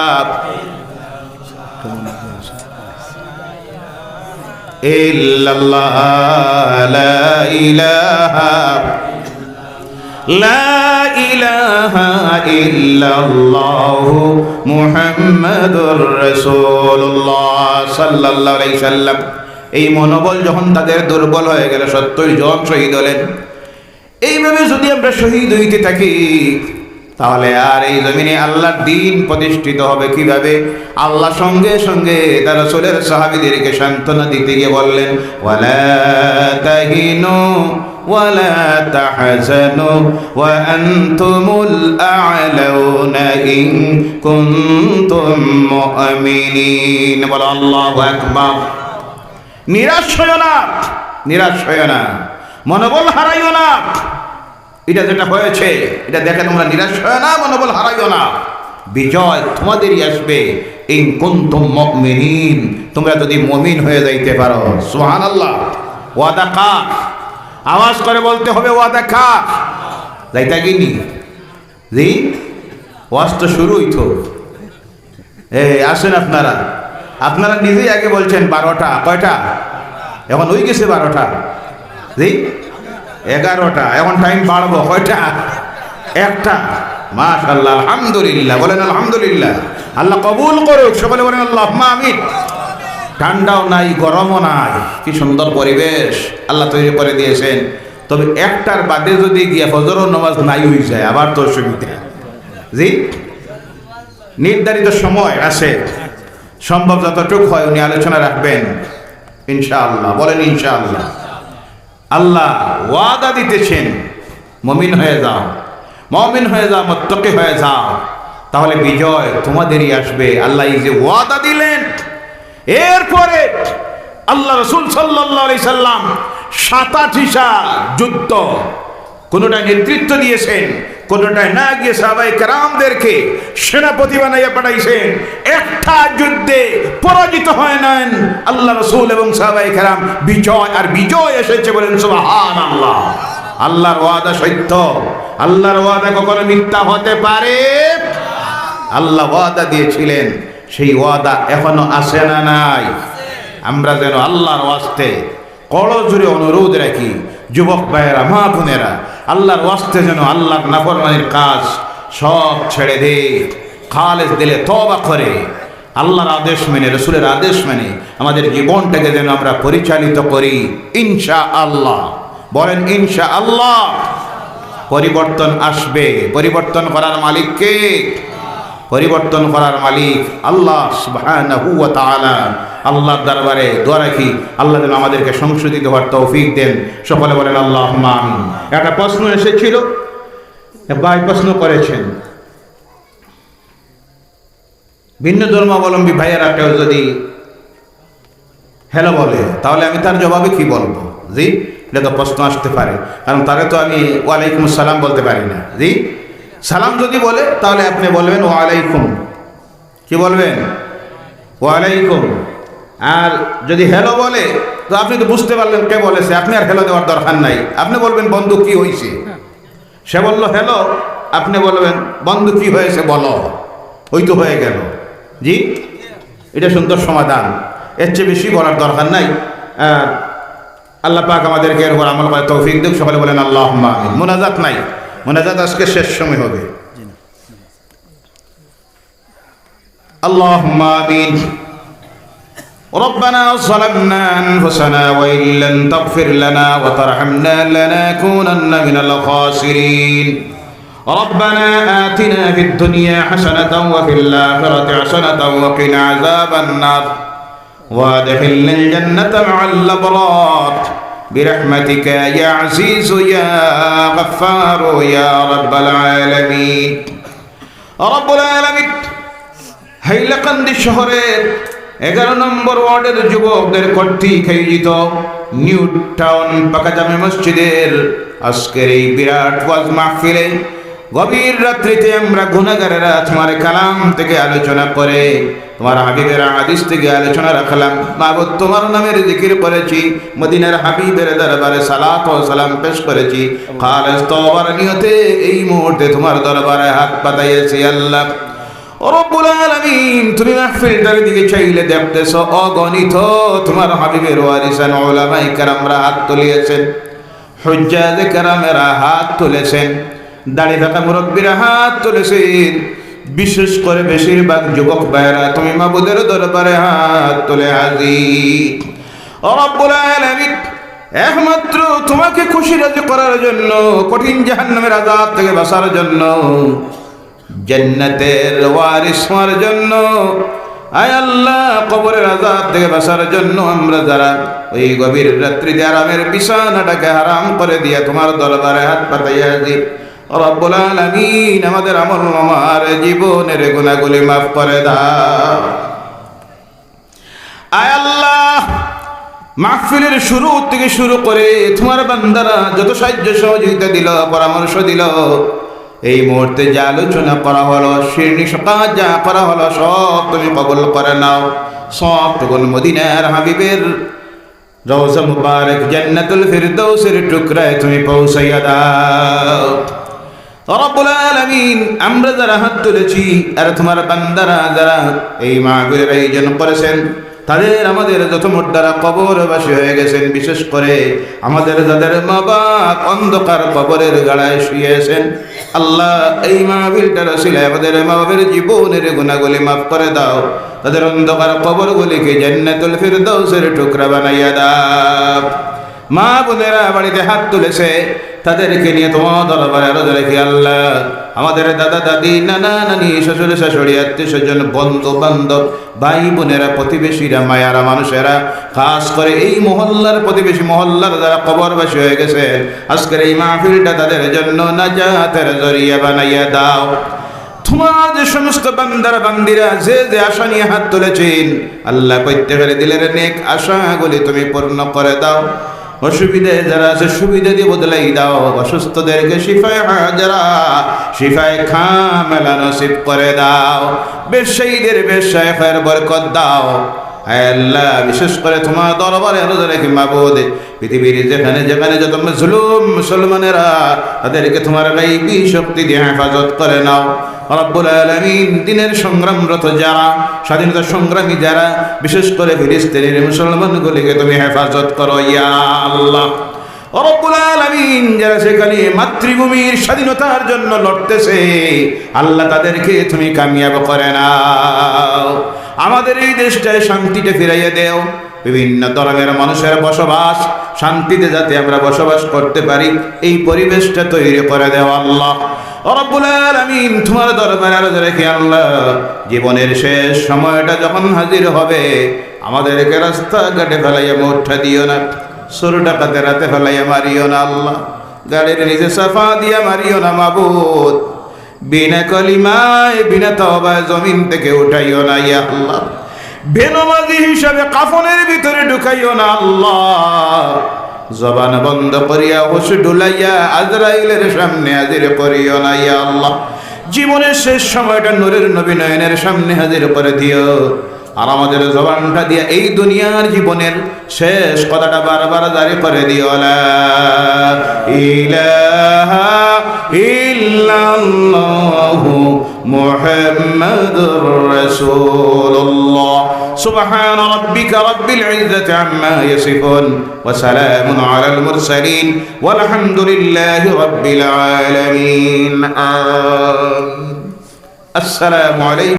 ইল্লাল্লাহ, লা ইলাহা লা ইলাহা ইল্লাল্লাহু মুহাম্মাদুর রাসূলুল্লাহ সাল্লাল্লাহু আলাইহি সাল্লাম। এই মনোবল যখন তাদের দুর্বল হয়ে গেল, 70 জন শহীদ হলেন। এইভাবে যদি আমরা শহীদ হইতে থাকি, তাহলে আর এই জমিনে আল্লাহর দ্বীন প্রতিষ্ঠিত হবে কিভাবে? আল্লাহ সঙ্গে সঙ্গে তার রাসূলের সাহাবীদেরকে সান্ত্বনা দিতে গিয়ে বললেন, ওয়ালা তাহিনু ওয়ালা তাহজানু ওয়া আনতুমুল আ'লাউনা ইন কুনতুম মুমিনিন। বলো আল্লাহু আকবার। নিরাশ হইও না, নিরাশ হইও না, মনোবল হারাইও না। এটা যেটা হয়েছে এটা দেখে তোমরা নিরাশ হয় না, মনোবল হারাইও না। বিজয় তোমাদেরই আসবে ইন কুনতুম মুমিনিন, তোমরা যদি মুমিন হয়ে যাইতে পারো। সুবহানাল্লাহ। ওয়াদা কার? আওয়াজ করে বলতে হবে ওয়াদা কার? যাইতা গিনি জি ওয়াজ তো শুরুই তো। আসেন আপনারা, আপনারা নিজেই আগে বলছেন 12টা, কয়টা এখন হয়ে গেছে? 12টা জি 11টা, এখন টাইম বাড়বো, কয়টা? 1টা। মাশাআল্লাহ, আলহামদুলিল্লাহ, বলেন আলহামদুলিল্লাহ। আল্লাহ কবুল করুক, সকলে বলেন আল্লাহুম্মা আমিন। ঠান্ডাও নাই, গরমও নাই, কি সুন্দর পরিবেশ আল্লাহ তৈরি করে দিয়েছেন। তবে 1টার বাদে যদি গিয়া ফজর নামাজ নাই হয়ে যায় আবার তো অসুবিধা জি। নির্ধারিত সময় আছে, সম্ভব যতটুকু হয় উনি আলোচনা রাখবেন ইনশাআল্লাহ। বলেন ইনশাআল্লাহ। আল্লাহ ওয়াদা দিতেছেন মুমিন হয়ে যাও, মুমিন হয়ে যাও, মুত্তাকি হয়ে যাও, তাহলে বিজয় তোমাদেরই আসবে। আল্লাহ এই যে ওয়াদা দিলেন, এরপরে আল্লাহ রাসূল সাল্লাল্লাহু আলাইহি সাল্লাম 87টা যুদ্ধ, কোনটা নেতৃত্ব দিয়েছেন, কোনটায় না গিয়ে সাহাবায়ে কেরামদেরকে সেনাপতি বানাইয়া পাঠাইছেন। একটা যুদ্ধে পরাজিত হয় নাই আল্লাহ রাসূল এবং সাহাবায়ে কেরাম, বিজয় আর বিজয় এসেছে। বলেন সুবহানাল্লাহ। আল্লাহর ওয়াদা সত্য, আল্লাহর ওয়াদা কখনো মিথ্যা হতে পারে? আল্লাহ ওয়াদা দিয়েছিলেন, সেই ওয়াদা এখনো আছে না নাই? আমরা যেন আল্লাহর ওয়াস্তে করজোরে অনুরোধ রাখি, যুবক ভাইয়েরা, মা বোনেরা, আল্লাহর ওয়াস্তে যেন আল্লাহর নাফরমানির কাজ সব ছেড়ে দে, খালেস দিলে তওবা করে আল্লাহর আদেশ মেনে, রাসূলের আদেশ মেনে আমাদের জীবনটাকে যেন আমরা পরিচালিত করি ইনশাআল্লাহ। বলেন ইনশাআল্লাহ। পরিবর্তন আসবে। পরিবর্তন করার মালিক কে? পরিবর্তন করার মালিক আল্লাহ সুবহানাহু ওয়া তাআলা। আল্লাহর দরবারে দোয়া রাখি, আল্লাহ যেন আমাদেরকে সংশোধিত হওয়ার তৌফিক দেন। সকলে বলেন আল্লাহুম্মা আমিন। একটা প্রশ্ন এসেছিল, ভাই প্রশ্ন করেছেন, ভিন্ন ধর্মাবলম্বী ভাইয়েরা কেউ যদি হ্যালো বলে তাহলে আমি তার জবাবে কি বলবো? জি, এটা তো প্রশ্ন আসতে পারে, কারণ তারে তো আমি ওয়ালাইকুম আসসালাম বলতে পারি না। জি, সালাম যদি বলে তাহলে আপনি বলবেন ওয়ালাইকুম, কি বলবেন? ওয়ালাইকুম। আর যদি হ্যালো বলে তো আপনি তো বুঝতে পারলেন কে বলেছে, আপনি আর হ্যালো দেওয়ার দরকার নাই। আপনি বলবেন বন্ধু কি হয়েছে? সে বলল হ্যালো, আপনি বলবেন বন্ধু কি হয়েছে বলো, ওই তো হয়ে গেল। জি, এটা সুন্দর সমাধান, এর চেয়ে বেশি বলার দরকার নাই। আল্লাহ পাক আমাদেরকে এর উপর আমল করে তৌফিক দিক। সকলে বলেন আল্লাহুম্মা আমিন। মুনাজাত নাই, মুনাজাত আজকে শেষ সময় হবে। আল্লাহুম্মা আমিন। ربنا ظلمنا أنفسنا وإن لم تغفر لنا وترحمنا لنكونن من الخاسرين ربنا آتنا في الدنيا حسنة وفي الآخرة حسنة وقنا عذاب النار وادخلنا الجنة مع الأبرار برحمتك يا عزيز يا غفار يا رب العالمين رب العالمين হাইলাকান্দি শহরের 11 নম্বর ওয়ার্ডের যুবকদের কর্তৃক আয়োজিত নিউ টাউন পাকা জামে মসজিদের আজকের এই বিরাট ওয়াজ মাহফিলে গভীর রাত্রিতে আমরা গুনাহগারেরা তোমার কালাম থেকে আলোচনা করে, তোমার হাবিবের হাদিস থেকে আলোচনা রাখলাম। মাবুদ, তোমার নামের জিকির করেছি, মদিনার হাবিবের দরবারে সালাত ও সালাম পেশ করেছি, খালেস তওবার নিয়তে এই মুহূর্তে তোমার দরবারে হাত পাতাইয়েছি। আল্লাহ রব্বুল আলামিন, তুমি মাহফিলটার দিকে চাইলে দেখতেছো, অগণিত তোমার হাবিবের ওয়ারিসান উলামায়ে কেরামরা হাত তুলিয়েছেন, হুজ্জাজে কেরামেরা হাত তুলেছেন, দাঁড়িয়ে থাকা মুরব্বীরা হাত তুলেছেন, বিশেষ করে বেশিরভাগ যুবক ভাইয়েরা তুমি মাবুদের দরবারে হাত তুলে হাজির। রব্বুল আলামিন, একমাত্র তোমাকে খুশি রাজি করার জন্য, কঠিন জাহান্নামের আযাব থেকে বাঁচার জন্য, জান্নাতের ওয়ারিস হওয়ার জন্য, আয় আল্লাহ কবরের আযাব থেকে বাঁচার জন্য আমরা যারা ওই গভীর রাত্রিতে আরামের বিছানাটাকে হারাম করে দিয়ে তোমার দরবারে হাত পাতাইয়া হাজির। রব্বুল আলামিন, আমাদের আমল নামার জীবনের গুনাহগুলি মাফ করে দাও। আয় আল্লাহ, মাহফিলের শুরু থেকে শুরু করে তোমার বান্দারা যত সাহায্য সহযোগিতা দিল, পরামর্শ দিল, এই মুহূর্তে যা আলোচনা করা হলো, শিরনি সকাত যা করা হলো, সব তুমি কবুল করে নাও। সব টুকুন মদিনার হাবিবের রওজা মুবারক জান্নাতুল ফিরদৌসের টুকরায় তুমি পৌঁছাইয়া দাও। রব্বুল আলামিন, আমরা যারা হাত তুলেছি আর তোমার বান্দারা যারা এই মাহফিলের আয়োজন করেছেন, তাদের আমাদের যত মুর্দারা কবরবাসী হয়ে গেছেন, বিশেষ করে আমাদের যাদের মা বাপ অন্ধকার কবরের গাড়ায় শুয়েছেন, আল্লাহ এই মাহফিলটার ওসিলায় আমাদের মা বাপের জীবনের গুনাহগুলি মাফ করে দাও। তাদের অন্ধকার কবরগুলিকে জান্নাতুল ফিরদৌসের টুকরা বানাইয়া দাও। মা বোনেরা বাড়িতে হাত তুলেছে, তাদেরকে নিয়ে তোমার দরবারে আরো রেখে আল্লাহ আমাদের দাদা দাদি, নানা নানি, শ্বশুর শাশুড়ি, আত্মীয় স্বজন, বন্ধু বান্ধব, ভাই বোনেরা, প্রতিবেশীরা, মায়ারা মানুষেরা, খাস করে এই মহল্লার প্রতিবেশী মহল্লার যারা কবরবাসী হয়ে গেছে, আজকের এই মাহফিলটা তাদের জন্য নাজাতের জরিয়া বানাইয়া দাও। তোমার যে সমস্ত বান্দারা বান্দিরা যে যে আশা নিয়ে হাত তুলেছেন, আল্লাহ প্রত্যেকের দিলের নেক আশাগুলি তুমি পূর্ণ করে দাও। অসুবিধায় যারা আছে সুবিধা দিয়ে বদলাই দাও। অসুস্থদেরকে শিফায়ে হাজরা, শিফায়ে কামেলা নসিব করে দাও। ব্যবসায়ীদের ব্যবসায় খৈর বরকত দাও। হে আল্লাহ, বিশেষ করে তোমার দরবারে আরো রেখে মাবুদ, পৃথিবীর যেখানে যেখানে যত জুলুম মুসলমানেরা, তাদেরকে তোমার গায়বী শক্তি দিয়ে হেফাজত করে নাও। রব্বুল আলামিন, দিনের সংগ্রামরত যারা, স্বাধীনতা সংগ্রামী যারা, বিশেষ করে ফিলিস্তিনের মুসলমানগুলিকে তুমি হেফাজত করো ইয়া আল্লাহ। রব্বুল আলামিন, যারা সেখানে মাতৃভূমির স্বাধীনতার জন্য লড়তেছে, আল্লাহ তাদেরকে তুমি কামিয়াব করে নাও। আমাদের এই দেশটায় শান্তিটা ফিরাইয়া দেও। বিভিন্ন ধর্মের মানুষের বসবাস শান্তিতে যাতে আমরা বসবাস করতে পারি, এই পরিবেশটা তৈরি করে দেও আল্লাহ। রব্বুল আলামিন, তোমার দরবারে আরজ রেখে আল্লাহ, জীবনের শেষ সময়টা যখন হাজির হবে, আমাদেরকে রাস্তাঘাটে ফেলাইয়া মোঠা দিও না, চোর ডাকাতের রাতে ফেলাইয়া মারিও না আল্লাহ, গাড়ির নিচে সাফা দিয়া মারিও না মাবুদ, বিনা কলিমায় বিনা তওবায় জমিন থেকে উঠাইও না ইয়া আল্লাহ, বেনমাজি হিসাবে কাফনের ভিতরে ঢুকাইও না আল্লাহ, জবান বন্ধ করিয়া হুশ ডুলাইয়া আজরাইলের সামনে হাজির করিও না ইয়া আল্লাহ। জীবনের শেষ সময়টা নূরের নবী নয়নের সামনে হাজির করে দিও। আর আমাদের জবানটা দিয়া এই দুনিয়ার জীবনের শেষ কথাটা বারবার জারি করে দিও, লা ইলাহা ইল্লাল্লাহু মুহাম্মাদুর রাসূলুল্লাহ। সুবহান রাব্বিকা রাব্বিল ইজ্জাতি আম্মা ইয়াসিফুন ওয়া সালামুন আলাল মুরসালিন ওয়ালহামদুলিল্লাহি রাব্বিল আলামিন। আসসালামু আলাইকুম।